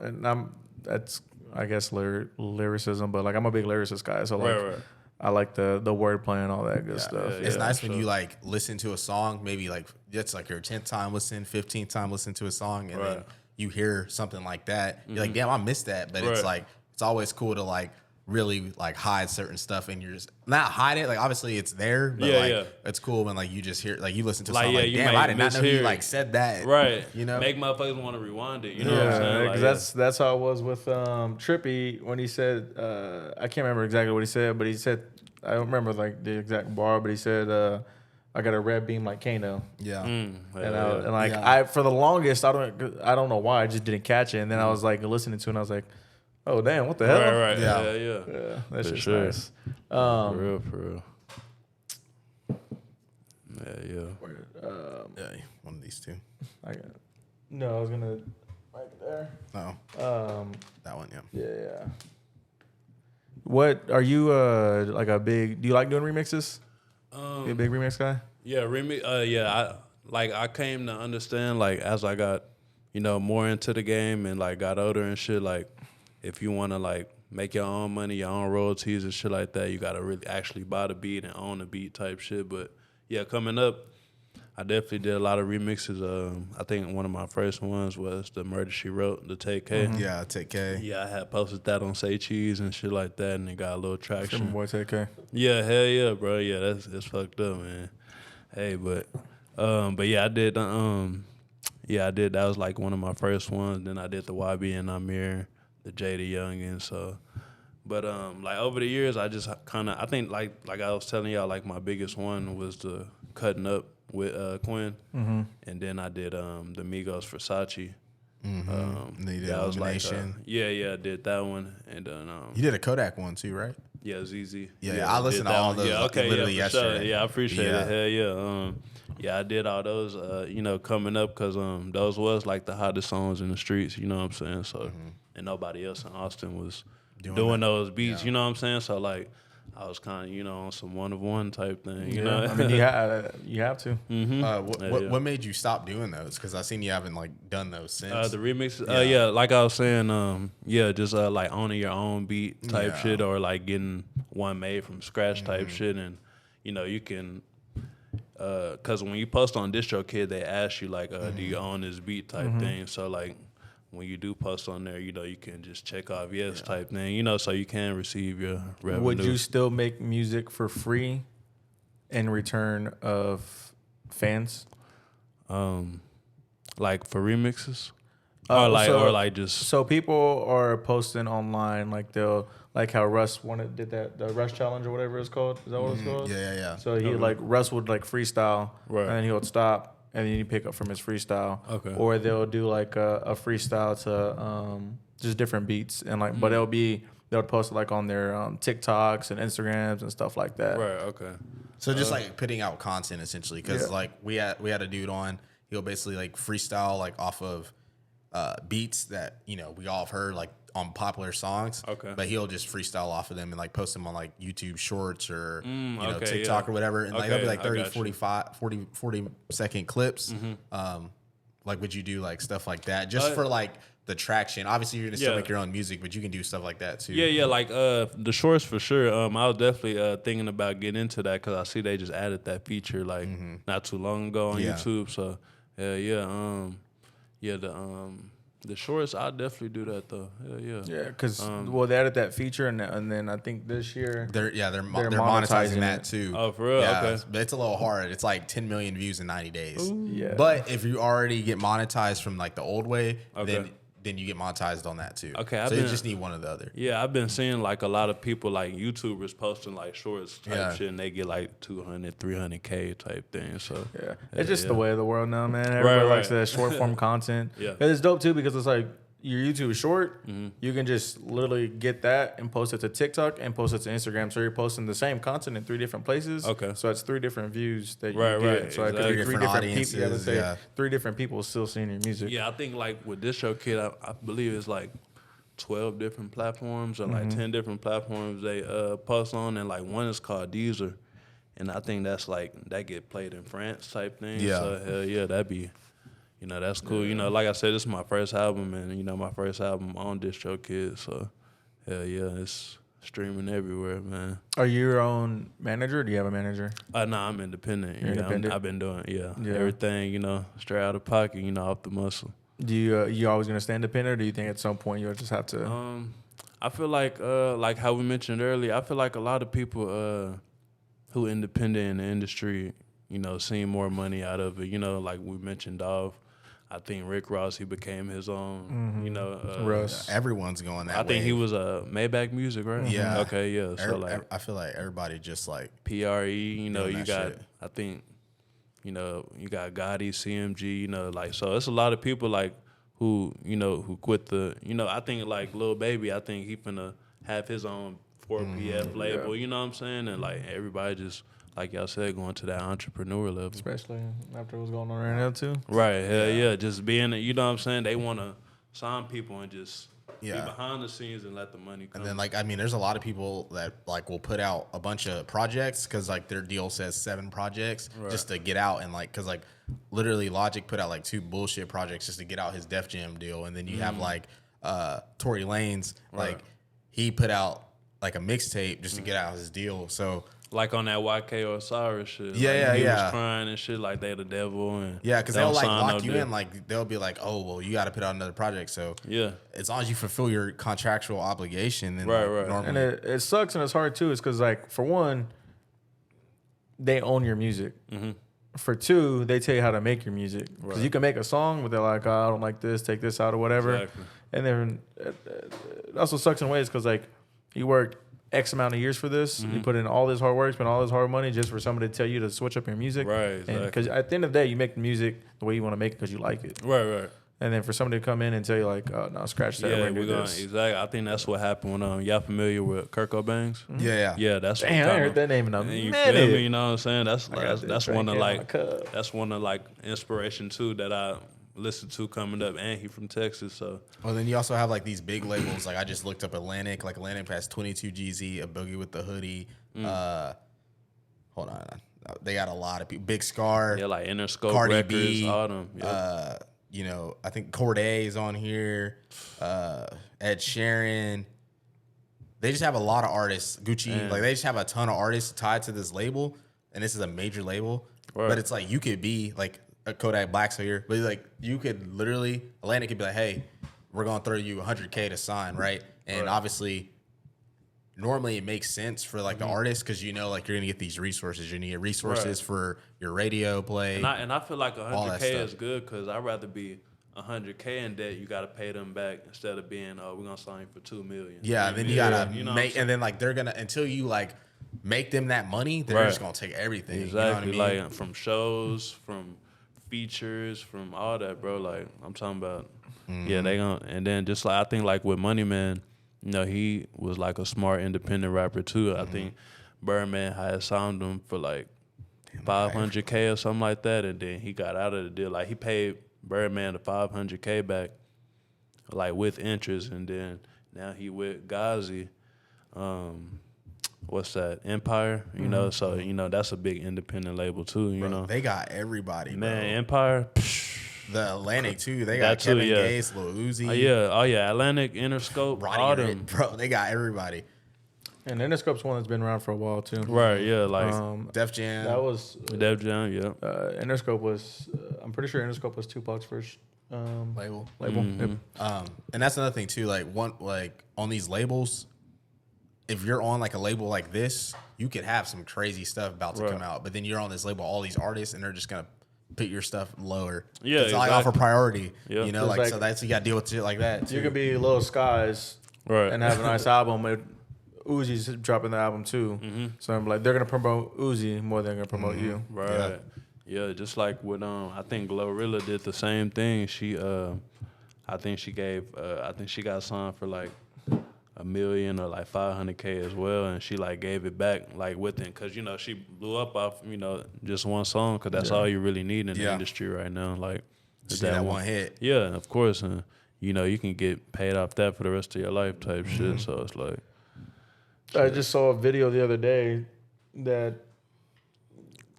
And I'm that's I guess lyricism, but like I'm a big lyricist guy, so like I like the wordplay and all that good stuff. It's nice when you like listen to a song, maybe like it's like your 10th time listen, 15th time listen to a song, and then you hear something like that. You're like, damn, I missed that. But it's like it's always cool to like really like hide certain stuff and you're just not hide it. Like obviously it's there, but it's cool when like you just hear like you listen to a song like damn, I did not know you like said that. Right. You know? Make motherfuckers want to rewind it. You know what I'm saying? Because that's how it was with Trippy when he said I can't remember exactly what he said, but he said I don't remember like the exact bar, but he said I got a red beam like Kano. Yeah. I for the longest I don't know why I just didn't catch it, and then I was like listening to it and I was like, oh damn, what the hell? Right. Yeah, that's just sure. nice. For real. Yeah. One of these two. I got No, I was gonna right there. Oh, that one. Yeah. Yeah. What are you like a big? Do you like doing remixes? You a big remix guy? Yeah, remix. Yeah, I came to understand like as I got, more into the game and like got older and shit. Like, if you want to like make your own money, your own royalties and shit like that, you gotta really actually buy the beat and own the beat type shit. But yeah, coming up, I definitely did a lot of remixes. I think one of my first ones was the Murder She Wrote, the Take K. Mm-hmm. Yeah, Take K. Yeah, I had posted that on Say Cheese and shit like that, and it got a little From traction. boy TK. Yeah, hell yeah, bro. Yeah, that's fucked up, man. Hey, but yeah, I did. Yeah, I did. That was like one of my first ones. Then I did the YB and Amir, the Jada Youngin. So, but like over the years, I just I think like I was telling y'all, like my biggest one was the Cutting Up with Quinn, and then I did the Migos Versace. You did That was like Elimination. I did that one, and then You did a Kodak one too, right? yeah, ZZ. Yeah, I listened did to that all one. those, Yeah, okay, literally yeah, for sure. yesterday. Yeah, I appreciate Yeah. it. Hell yeah. Yeah, I did all those. Coming up because those was like the hottest songs in the streets. You know what I'm saying? So, and nobody else in Austin was doing those beats. Yeah. You know what I'm saying? So like, I was kind of on some one-of-one type thing. You know? I mean, you have to. What made you stop doing those? Because I seen you haven't like done those since. The remix, like I was saying, just like owning your own beat type shit, or like getting one made from scratch type shit, and you can, cause when you post on DistroKid, they ask you like, do you own this beat type thing? So like, when you do post on there, you can just check off yes type thing, so you can receive your revenue. Would you still make music for free in return of fans? Like for remixes, So- or like just So people are posting online, like they'll like how Russ did the Russ challenge or whatever it's called. Is that what it's called? Yeah. So he like Russ would like freestyle, Right. and then he would stop, and then you pick up from his freestyle. Okay. Or they'll do like a freestyle to just different beats, and like, but they'll post it like on their TikToks and Instagrams and stuff like that. right. Okay. So just like putting out content essentially, because Yeah. like we had a dude on. He'll basically like freestyle like off of beats that we all have heard like on popular songs. Okay. But he'll just freestyle off of them and like post them on like YouTube Shorts or okay, TikTok yeah. or whatever. And like they'll be like I 30, got you. 40-second clips. Like would you do like stuff like that just for like the traction? Obviously you're gonna still Yeah. make your own music, but you can do stuff like that too. Yeah, like the shorts for sure. I was definitely thinking about getting into that because I see they just added that feature like not too long ago on Yeah. YouTube. So the shorts I'll definitely do that though. Yeah. Yeah, because they added that feature, and then I think this year They're monetizing monetizing that it. too. Oh, for real? Yeah, Okay. but it's a little hard. It's like 10 million views in 90 days. Yeah. But if you already get monetized from like the old way, Okay. then you get monetized on that too. Okay, so you just need one or the other. Yeah, I've been seeing like a lot of people like YouTubers posting like shorts type Yeah. shit and they get like 200, 300K type thing. So Yeah, it's just the way of the world now, man. Right, Everybody right. likes that short form content. Yeah. And it's dope too because it's like your YouTube is short. Mm-hmm. You can just literally get that and post it to TikTok and post it to Instagram. So you're posting the same content in 3 different places. Okay. So it's 3 different views that you Right, get. right, So it could exactly. be 3 Different different people. Yeah, let's audiences, say yeah. 3 different people still seeing your music. yeah, I think like with DistroKid, I believe it's like 12 different platforms or like 10 different platforms they post on, and like one is called Deezer, and I think that's like that get played in France type thing. Yeah. So hell yeah, that'd be, that's cool. Like I said, this is my first album, and my first album on DistroKid. So hell yeah, it's streaming everywhere, man. Are you your own manager? Or do you have a manager? Nah, I'm independent. You're independent? I've been doing Yeah. everything, straight out of pocket, off the muscle. Do you always gonna stay independent, or do you think at some point you'll just have to? I feel like how we mentioned earlier, I feel like a lot of people who independent in the industry, seeing more money out of it. Like we mentioned Dov. I think Rick Ross, he became his own, Russ. Everyone's going that way. I think he was Maybach Music, right? Yeah. Okay, yeah. So like I feel like everybody just like PRE, you that got shit. I think, you got Gotti, CMG, like so it's a lot of people like who quit the I think like Lil Baby, I think he finna have his own 4PF label. You know what I'm saying? And like everybody just, like y'all said, going to that entrepreneur level. Especially after what's going on right now too. Right, hell yeah. Just being, you know what I'm saying? They want to sign people and just be behind the scenes and let the money come. And then, like, I mean, there's a lot of people that, like, will put out a bunch of projects because, like, their deal says 7 projects just to get out. And, like, because, like, literally Logic put out, like, 2 bullshit projects just to get out his Def Jam deal. And then you have, like, Tory Lanez, like, he put out, like, a mixtape just to get out his deal. So... Like on that YK Osiris shit. Yeah, like, he was crying and shit like they the devil. And because they'll like lock you in. Like they'll be like, oh, well, you got to put out another project. So as long as you fulfill your contractual obligation, then right. Normally. And it sucks and it's hard too. Is because like for one, they own your music. Mm-hmm. For 2, they tell you how to make your music. Because you can make a song, but they're like, oh, I don't like this, take this out or whatever. Exactly. And then it also sucks in ways because like you work X amount of years for this. You put in all this hard work, spend all this hard money just for somebody to tell you to switch up your music. Right, exactly. Because at the end of the day, you make the music the way you want to make it because you like it. Right. And then for somebody to come in and tell you like, oh, no, scratch that. Yeah, we're going exactly. I think that's what happened when y'all familiar with Kurt Cobain's. Yeah. That's damn. I heard that name in a minute. You feel me? You know what I'm saying? That's one of like inspiration too that I listen to coming up, and he from Texas, so. Well, then you also have like these big labels. Like I just looked up Atlantic. Like Atlantic has 22 GZ, A Boogie with the Hoodie. Hold on, they got a lot of people. Big Scar. Yeah, like Interscope Cardi Records, B, all them. Yep. You know, I think Cordae is on here. Ed Sheeran. They just have a lot of artists. Gucci, like they just have a ton of artists tied to this label, and this is a major label. Right. But it's like you could be like. Kodak Black's here, but like you could literally Atlantic could be like, hey, we're gonna throw you $100K to sign, right? And obviously, normally it makes sense for like the artist because you know like you're gonna get these resources. You're gonna get resources for your radio play. And I feel like $100K is good because I'd rather be $100K in debt. You gotta pay them back instead of being we're gonna sign you for $2 million. Yeah, then you gotta make, and then like they're gonna until you like make them that money, they're just gonna take everything. Exactly, you know what I mean? Like from shows, from features, from all that, bro. Like I'm talking about, they gonna. And then just like I think like with Money Man, you know, he was like a smart independent rapper too. I think Birdman had signed him for like $500K or something like that, and then he got out of the deal. Like he paid Birdman the $500K back, like with interest, and then now he with Ghazi. What's that? Empire, you know, so you know that's a big independent label too. You know, they got everybody, man. Bro. Empire, the Atlantic too. They got Kevin Gates, Lil Uzi. Atlantic, Interscope, all them, bro. They got everybody. And Interscope's one that's been around for a while too. Right? Yeah, like Def Jam. That was Def Jam. Yeah. Interscope was. I'm pretty sure Interscope was Tupac's first label. Yep. And that's another thing too. Like on these labels. If you're on like a label like this, you could have some crazy stuff about to come out. But then you're on this label, all these artists, and they're just gonna put your stuff lower. Yeah, it's like offer priority. Yeah. You know, like so that's you got to deal with shit like that. Too. You could be Lil Skies, and have a nice album. Uzi's dropping the album too, so I'm like they're gonna promote Uzi more than they're gonna promote you. Right. Yeah, just like with I think Glorilla did the same thing. She I think she got signed for like $1 million or like $500K as well, and she like gave it back like within, because you know she blew up off just one song, because that's all you really need in the industry right now. Like just that one hit. Yeah, of course, and you can get paid off that for the rest of your life type shit. So it's like I just saw a video the other day that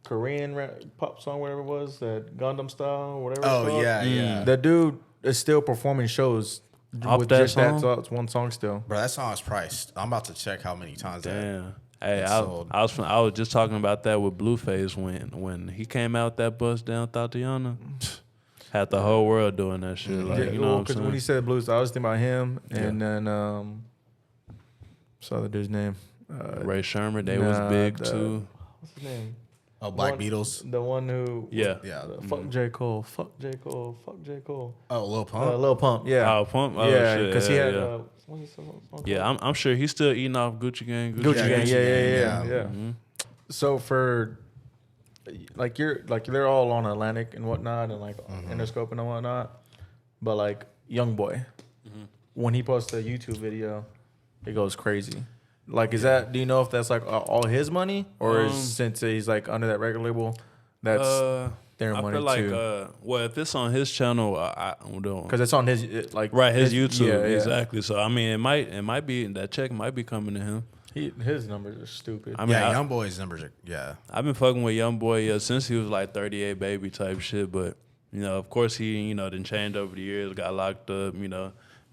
Korean pop song, whatever it was, that Gundam Style, whatever. Oh yeah. That dude is still performing shows. Off that song? That's one song still. Bro, that song is priced. I'm about to check how many times Damn. Hey, I was just talking about that with Blueface when he came out that bust down Tatiana. Had the whole world doing that shit. Like, you know what I'm saying? When he said blues, I was thinking about him and then what's the other dude's name? Ray Sherman. They was big too. What's his name? Oh, Black Beatles. The one who fuck J. Cole. Fuck J. Cole. Oh, Lil Pump. Lil Pump. Yeah. Oh, Pump. Oh, yeah, shit. because he had. I'm sure he's still eating off Gucci Gang. Gucci Gang. Yeah. So for like they're all on Atlantic and whatnot, and like Interscope and whatnot, but like YoungBoy, when he posts a YouTube video, it goes crazy. Like, is that? Do you know if that's like all his money, or is since he's like under that record label, that's their money I feel like, too? well, if it's on his channel, I don't. Because it's on his his YouTube, yeah. exactly. So I mean, it might be that check might be coming to him. His numbers are stupid. I mean, yeah, YoungBoy's numbers are I've been fucking with YoungBoy since he was like 38 baby type shit, but of course he done changed over the years, got locked up,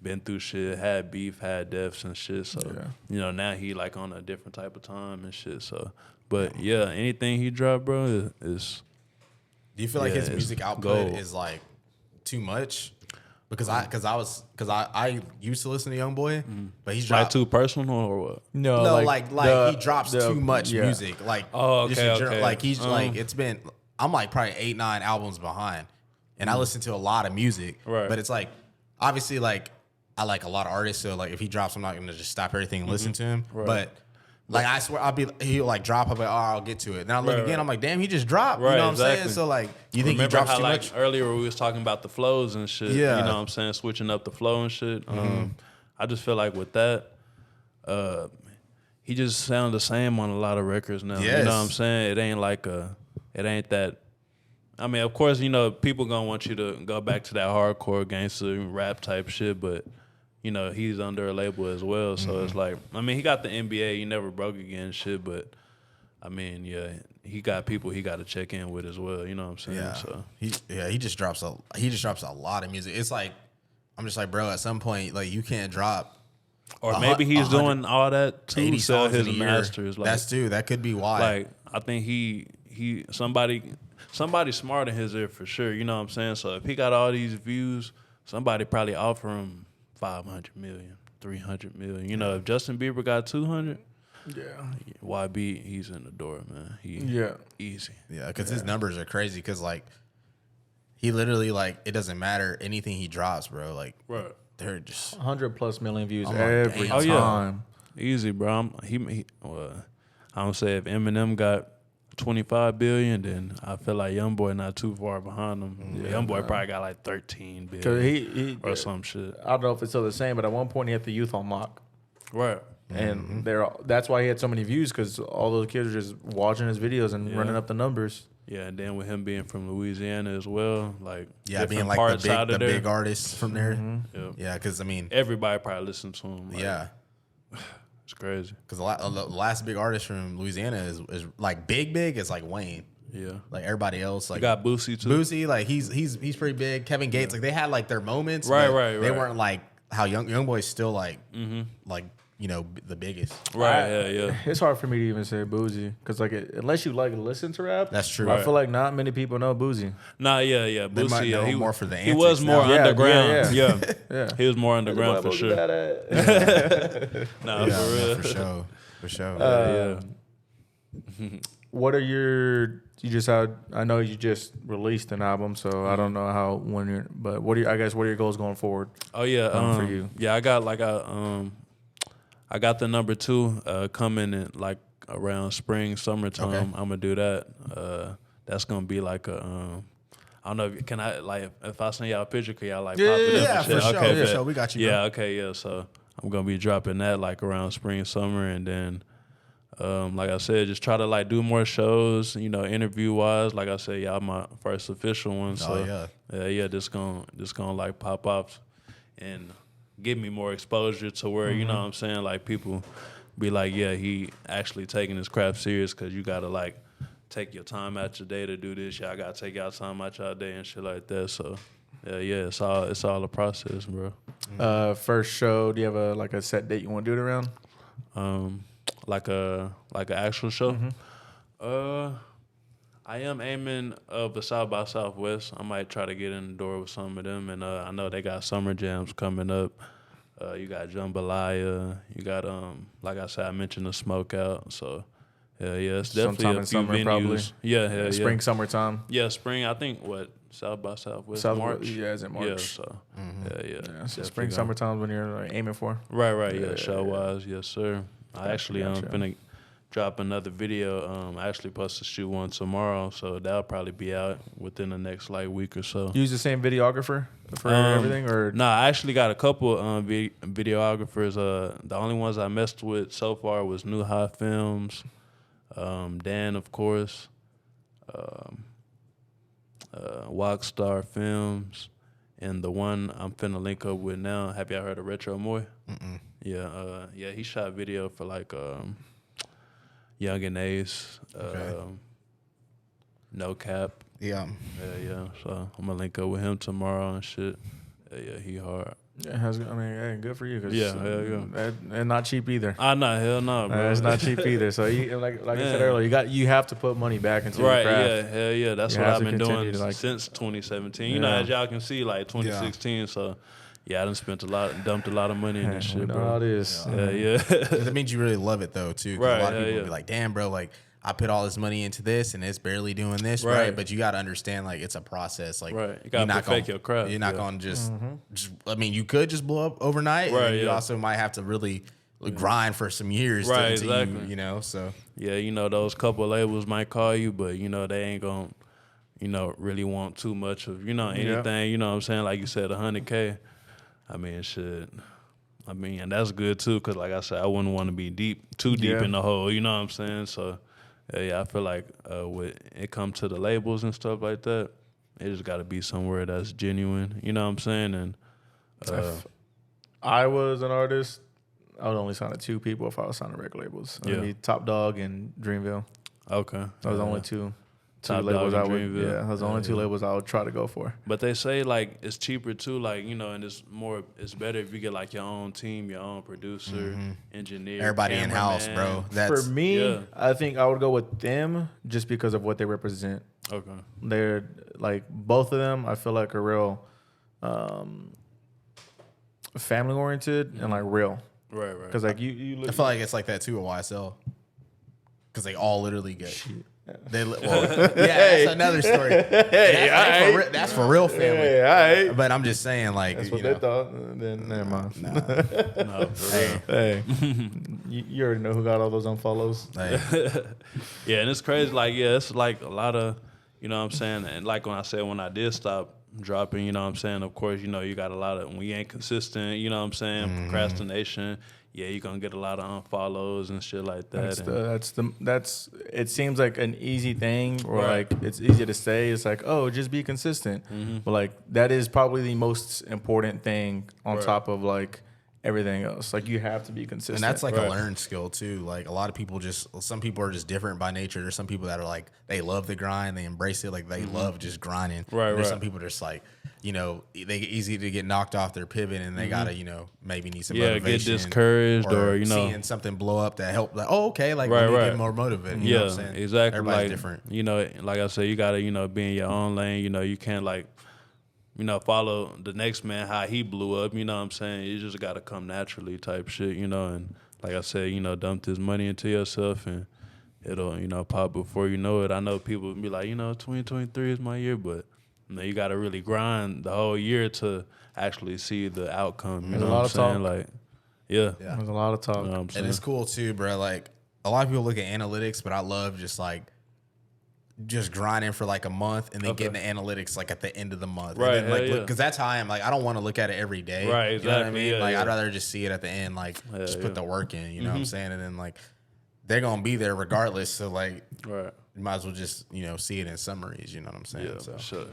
been through shit, had beef, had deaths and shit. So now he like on a different type of time and shit. So, but yeah, anything he dropped, bro, is. Do you feel like his music output is like too much? Because I used to listen to YoungBoy, but he's dropped too personal or what? No, like he drops too much music. Like like he's like it's been I'm like probably 8-9 albums behind, and I listen to a lot of music. Right. But it's like obviously like I like a lot of artists, so like if he drops, I'm not gonna just stop everything and listen to him. Right. But like I swear he'll like drop, I'll be like, oh, I'll get to it. Then I look again, I'm like, damn, he just dropped. Right, you know what exactly. I'm saying? So like you think Remember he drops how, too like, much? earlier we was talking about the flows and shit. Yeah. You know what I'm saying? Switching up the flow and shit. I just feel like with that, he just sounds the same on a lot of records now. Yes. You know what I'm saying? It ain't that. I mean, of course, people gonna want you to go back to that hardcore gangster rap type shit, but he's under a label as well. So it's like, I mean, he got the NBA, he never broke again shit, but I mean, yeah, he got people he got to check in with as well. You know what I'm saying? Yeah. So he just drops a lot of music. It's like I'm just like, bro, at some point, like you can't drop. Or maybe he's doing all that to sell his masters. Like, that could be why. Like, I think he somebody smart in his ear for sure. You know what I'm saying? So if he got all these views, somebody probably offer him 500 million, 300 million. If Justin Bieber got 200, YB, he's in the door, man. Easy. Yeah, because his numbers are crazy. Because like he literally like it doesn't matter anything he drops, bro. Like they're just 100+ million views every time. Yeah. Easy, bro. I don't say if Eminem got 25 billion, then I feel like YoungBoy not too far behind him. YoungBoy probably got like 13 billion or some shit. I don't know if it's still the same, but at one point he had the youth on lock. Right. And that's why he had so many views, because all those kids are just watching his videos and running up the numbers. Yeah, and then with him being from Louisiana as well, like being like the big artists from there. Yeah, because I mean everybody probably listens to him. Like, it's crazy. Because the last big artist from Louisiana is like big is like Wayne. Yeah, like everybody else, like you got Boosie too. Boosie, like he's pretty big. Kevin Gates, like they had like their moments, right. They weren't like how YoungBoy's still like like the biggest. Right. Yeah. It's hard for me to even say Boosie, because like unless you like listen to rap, that's true. I feel like not many people know Boosie. Nah, yeah. They might know he more for the he was more underground. Yeah. He was more underground for sure. For real. For sure. What are your? You just had. I know you just released an album, so I don't know when you're. But what are your goals going forward? Oh yeah, for you. Yeah, I got the number 2 coming in like around spring, summertime. Okay. I'm gonna do that. That's gonna be like a. I don't know. Can I like if I send y'all a picture? Can y'all like pop it up? For sure. Okay, for sure. We got you. Yeah. Bro. Okay. Yeah. So I'm gonna be dropping that like around spring, summer, and then. Like I said, just try to like do more shows, interview wise. Like I said, y'all my first official one. So this gonna like pop off and give me more exposure to where, you know what I'm saying, like people be like, yeah, he actually taking his craft serious, because you gotta like take your time out your day to do this. Y'all gotta take y'all time out your day and shit like that. So it's all a process, bro. First show, do you have a set date you want to do it around? Like an actual show. I am aiming of the South by Southwest. I might try to get in the door with some of them, and I know they got summer jams coming up. You got Jambalaya. You got like I said, I mentioned the Smokeout. So it's definitely sometime a in few summer, venues. Probably. Spring, summertime. Yeah, spring. I think South by Southwest. March. Yeah, it's in March. Yeah, so so spring, summertime when you're like, aiming for. Right. Yeah, show wise, yes sir. I actually drop another video. I actually supposed to shoot one tomorrow, so that'll probably be out within the next like week or so. You use the same videographer for everything, or no? I actually got a couple videographers. The only ones I messed with so far was New High Films, Dan, of course, Walkstar Films, and the one I'm finna link up with now. Have y'all heard of Retro Moy? Mm-mm. Yeah, he shot video for like Young and Ace, Okay. No Cap. Yeah. Yeah. So I'm gonna link up with him tomorrow and shit. Yeah, he hard. yeah, hey, good for you. Cause, Yeah, hell yeah. And not cheap either. Nah, hell no, bro. It's not cheap either. So like I said earlier, you have to put money back into your craft. Yeah, hell yeah. That's You what have I've to been continue doing to, since 2017. You know, as y'all can see, like 2016. So yeah, I done dumped a lot of money in this shit, bro. All it is. Yeah. That means you really love it though too. 'Cause Right, a lot of people yeah. will be like, "Damn, bro, like I put all this money into this and it's barely doing this, right?" But you got to understand, like it's a process. Like Right. You gotta perfect your craft. You're not gonna just. I mean, you could just blow up overnight, and Right, then you yeah. also might have to really grind for some years, Right, until exactly. you know. So Yeah, you know, those couple labels might call you, but you know, they ain't gonna, really want too much of, anything, you know what I'm saying? Like you said, 100K. I mean, shit. I mean, and that's good too, because like I said, I wouldn't want to be too deep in the hole, you know what I'm saying? So, yeah, I feel like when it comes to the labels and stuff like that, it just got to be somewhere that's genuine, you know what I'm saying? And If I was an artist, I would only sign to 2 people if I was signing record labels. It would be Top Dog and Dreamville. okay. Those are the only two Top labels Dog I and would. Dreamville. Yeah, those are the only 2 labels I would try to go for. But they say like it's cheaper too, like and it's better if you get like your own team, your own producer, engineer, everybody in house, cameraman. bro. That's For me, yeah. I think I would go with them just because of what they represent. Okay. They're like both of them. I feel like are real family oriented and like real. Right. Because like you look. I feel like it's like that too at YSL, because they all literally get. Shit. That's another story. That's for real family. Hey, all right. But I'm just saying, like, That's what they thought. Then never mind. No, for real. Hey, you already know who got all those unfollows. Yeah, and it's crazy. Like, yeah, it's like a lot of, you know what I'm saying? And like when I did stop dropping, you know what I'm saying? Of course, you got a lot of, when you ain't consistent, you know what I'm saying? Procrastination. Yeah, you're going to get a lot of unfollows and shit like that. That's it seems like an easy thing, or Right. like it's easy to say. It's like, oh, just be consistent. But like that is probably the most important thing on top of like everything else. Like you have to be consistent. And that's like a learned skill too. Like a lot of people some people are just different by nature. There's some people that are like, they love the grind, they embrace it, like they love just grinding. Right, There's some people just like, they get easy to get knocked off their pivot, and they gotta, maybe need some motivation. Get discouraged or seeing something blow up that help. Like, oh, okay, like Right, let me right. get more motivated. You know what I'm saying? Exactly. Everybody's like, different. Like I said, you gotta, be in your own lane. You can't like, follow the next man how he blew up. You know what I'm saying? You just gotta come naturally, type shit. And like I said, dump this money into yourself and it'll, pop before you know it. I know people will be like, 2023 is my year, but you got to really grind the whole year to actually see the outcome. You know what I'm saying? Like, yeah. There's a lot of talk. You know what I'm And saying? it's cool too, bro. Like a lot of people look at analytics, but I love just grinding for like a month and then getting the analytics like at the end of the month. Right, And then, like, hell yeah. because that's how I am. Like I don't want to look at it every day. Right, You know what I exactly. mean? Yeah, like yeah. I'd rather just see it at the end. Like just put yeah. the work in. You know what I'm saying? And then like they're gonna be there regardless. So like Right. you might as well just see it in summaries. You know what I'm saying? Yeah, So sure.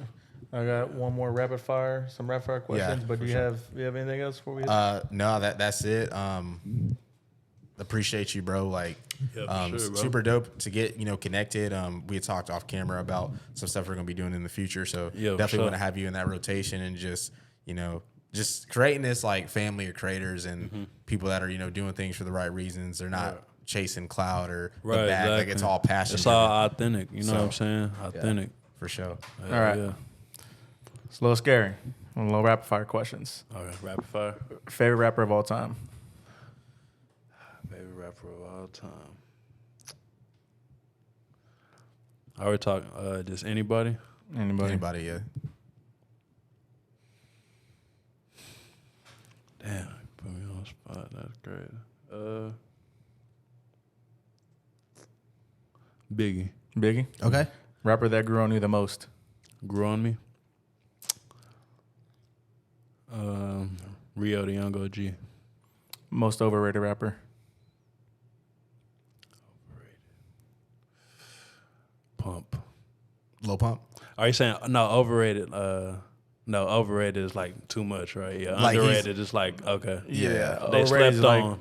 I got one more rapid fire questions. But do you have anything else before we hit? no, that's it. Appreciate you, bro. Like, Yeah, for sure, bro. super dope to get connected. We had talked off camera about some stuff we're gonna be doing in the future, so Yeah, for definitely sure. want to have you in that rotation and just just creating this like family of creators and people that are doing things for the right reasons. They're not chasing cloud or the bag. Exactly. Like it's all passion. It's all authentic. You know what I'm So, saying? Authentic. for sure. All right. Yeah. It's a little scary. A little rapid fire questions. Okay. Rapid fire. Favorite rapper of all time? Favorite rapper of all time. I already talking. Just anybody. Anybody? Yeah. Damn, put me on the spot. That's great. Biggie. Biggie. Okay. Rapper that grew on you the most. Grew on me. Rio the Young OG. Most overrated rapper. Pump. Lil Pump. Are you saying no overrated? No, overrated is like too much, right? Yeah, Like underrated is like okay. Yeah. They Overrated slept is like, on.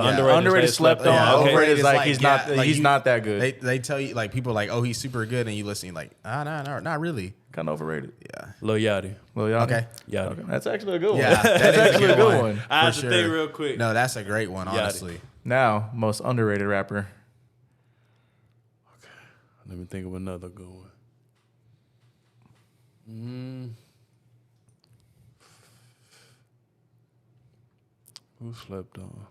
Underrated they slept on. slept on. Okay. Overrated is like yeah, he's not that good. They tell you like people are like, oh, he's super good, and you listen, you're like, no, not really. Kind of overrated. Yeah. Lil Yachty. Lil Yachty. Okay. Yachty. Okay. That's actually a good one. Yeah, That's actually a good one. I have For to think sure. real quick. No, that's a great one, Yachty. honestly. Now, most underrated rapper. Let me think of another good one. Who slept on?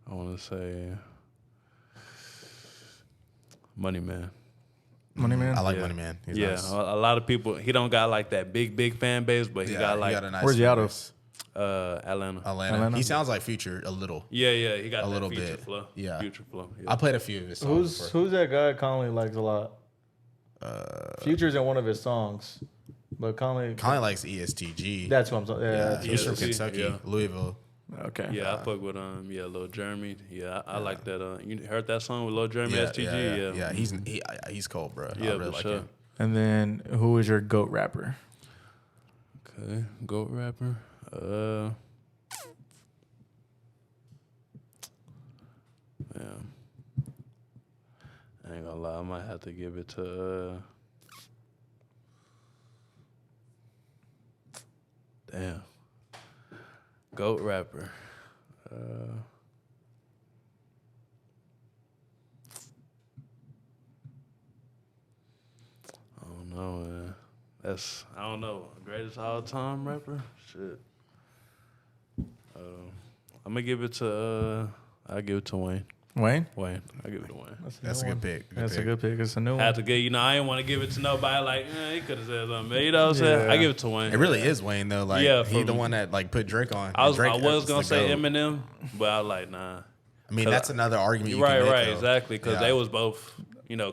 I want to say Money Man. Money Man. I like Yeah. Money Man. He's Yeah, nice. a lot of people. He don't got like that big fan base, but he got like a nice Where's he out of? voice. Atlanta. Atlanta. He sounds like Future a little. Yeah, he got A that little future bit. flow. Yeah. Future flow. Yeah. I played a few of his songs. before. Who's that guy Conley likes a lot? Future's in one of his songs, but Conley. Conley likes ESTG. That's what I'm talking. Yeah, yeah, that's he's from ESTG, Kentucky, yeah. Louisville. okay. Yeah, I fuck with Lil Jeremy. Yeah, I like that. You heard that song with Lil Jeremy Yeah, STG? yeah. He's cold, bro. Yeah, I really for like sure. him. And then who is your GOAT rapper? Okay, GOAT rapper. Man, I ain't gonna lie. I might have to give it to. Damn. GOAT rapper. I don't know, man. I don't know. Greatest all time rapper? Shit. I'm gonna give it to, I'll give it to Wayne. Wayne. I'll give it to Wayne. That's a good pick. That's a good pick. It's a new Had one. to get, I didn't want to give it to nobody like, he could have said something. You know what I'm saying? Yeah. I give it to Wayne. It really is Wayne though. Like Yeah, he the from- one that like put Drake on. I was Drake is gonna the say GOAT. Eminem, but I was like, nah. I mean, that's another argument. You Right, can make, right, though. exactly. Because Yeah. they was both,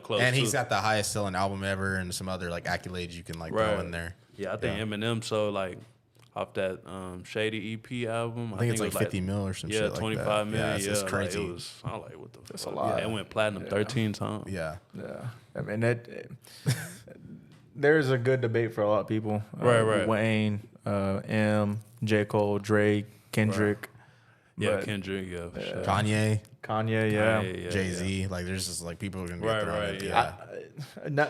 close. And he's too. got the highest selling album ever, and some other like accolades you can like throw Right. in there. Yeah, I think Eminem sold like off that Shady EP album. I think it's it like was 50 mil or some shit like that. 25 million. Yeah, it's just like, crazy. I was like, what the fuck? That's a lot. Yeah, it went platinum 13 times. Yeah. Yeah, I mean that. There's a good debate for a lot of people. Right. Wayne, J. Cole, Drake, Kendrick. Yeah, but Kendrick, yeah, for sure. Kanye, Kanye, yeah. Yeah, Jay Z. Like there's just like people are gonna get Right, thrown right, at yeah.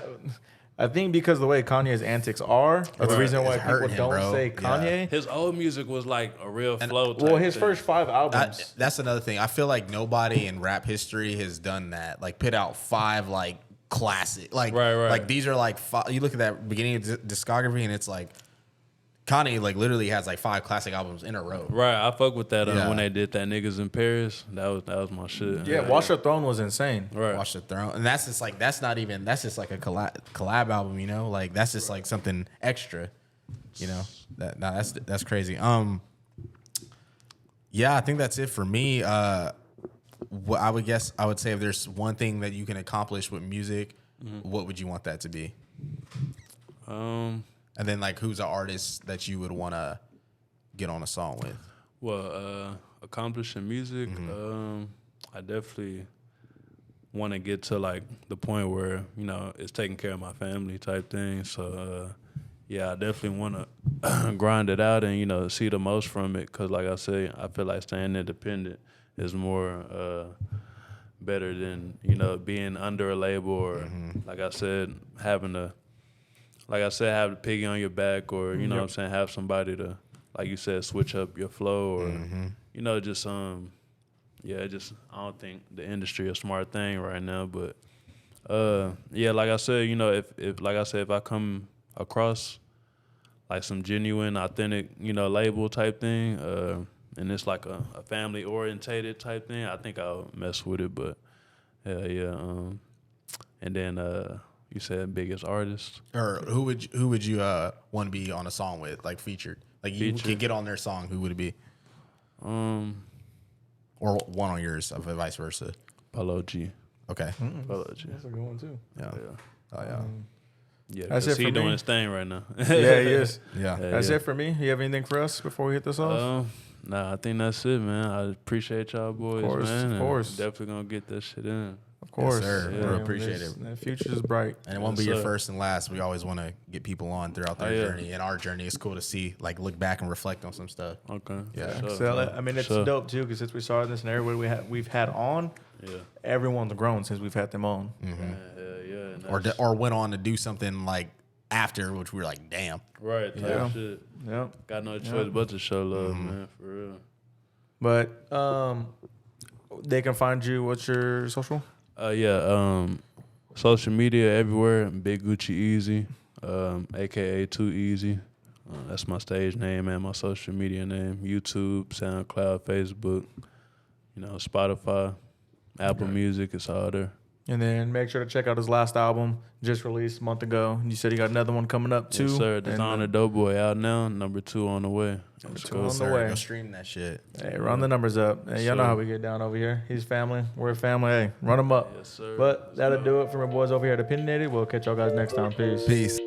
I think because of the way Kanye's antics are, that's the Right. reason why It's people hurting him, don't bro. say Yeah. Kanye. His old music was like a real flow. Well, type his thing. first 5 albums. That's another thing. I feel like nobody in rap history has done that. Like put out 5 like classic. Like Right. like these are like 5, you look at that beginning of discography and it's like Kanye like literally has like 5 classic albums in a row. Right, I fuck with that Yeah. when they did that Niggas in Paris. That was my shit. yeah, Watch the Throne was insane. Right. Watch the Throne, and that's just like that's just like a collab album, Like that's just like something extra, That's crazy. Yeah, I think that's it for me. What I would say if there's one thing that you can accomplish with music, what would you want that to be? And then like who's an artist that you would want to get on a song with? Well, accomplishing music, I definitely want to get to like the point where it's taking care of my family type thing. So yeah, I definitely want to grind it out and see the most from it. Cause like I say, I feel like staying independent is more better than being under a label or like I said having to. Like I said, have the piggy on your back, or what I'm saying, have somebody to, like you said, switch up your flow, or just just I don't think the industry is a smart thing right now, but like I said, if I come across like some genuine, authentic, label type thing, and it's like a family orientated type thing, I think I'll mess with it, but and then. You said biggest artist, or who would you want to be on a song with, like featured? Like you could get on their song. Who would it be? Or one on yours, or vice versa? Polo G. Okay. Polo G. That's a good one too. Yeah. Yeah. Oh yeah. Yeah, That's because it he for doing me. his thing right now. Yeah, he is. Yeah. That's it for me. You have anything for us before we hit this off? Nah, I think that's it, man. I appreciate y'all boys, man. Of course. Definitely gonna get that shit in. Of course. Yes, sir. Yeah. We appreciate it. The future is bright. And it won't Yes, be your sir. first and last. We always want to get people on throughout their journey. And our journey is cool to see, like, look back and reflect on some stuff. Okay. Yeah. Sure. So, I mean, it's dope too because since we started this and everybody we've had on, everyone's grown since we've had them on. Yeah. Or went on to do something like after, which we were like, damn. Right. Type shit. Yep. Got no choice but to show love, man. For real. But they can find you. What's your social? Social media everywhere. Big Gucci Easy, aka Too Easy. That's my stage name and my social media name. YouTube, SoundCloud, Facebook. Spotify, Apple Music. It's all there. And then make sure to check out his last album, just released a month ago. You said he got another one coming up too. Yes, sir. Designer Doughboy out now. Number 2 on the way. Let's two go. on the way. Go stream that shit. Hey, run the numbers up. Hey, y'all know how we get down over here. He's family. We're family. Hey, run them up. Yes, sir. But that'll do it for my boys over here at Opinionated. We'll catch y'all guys next time. Peace. Peace.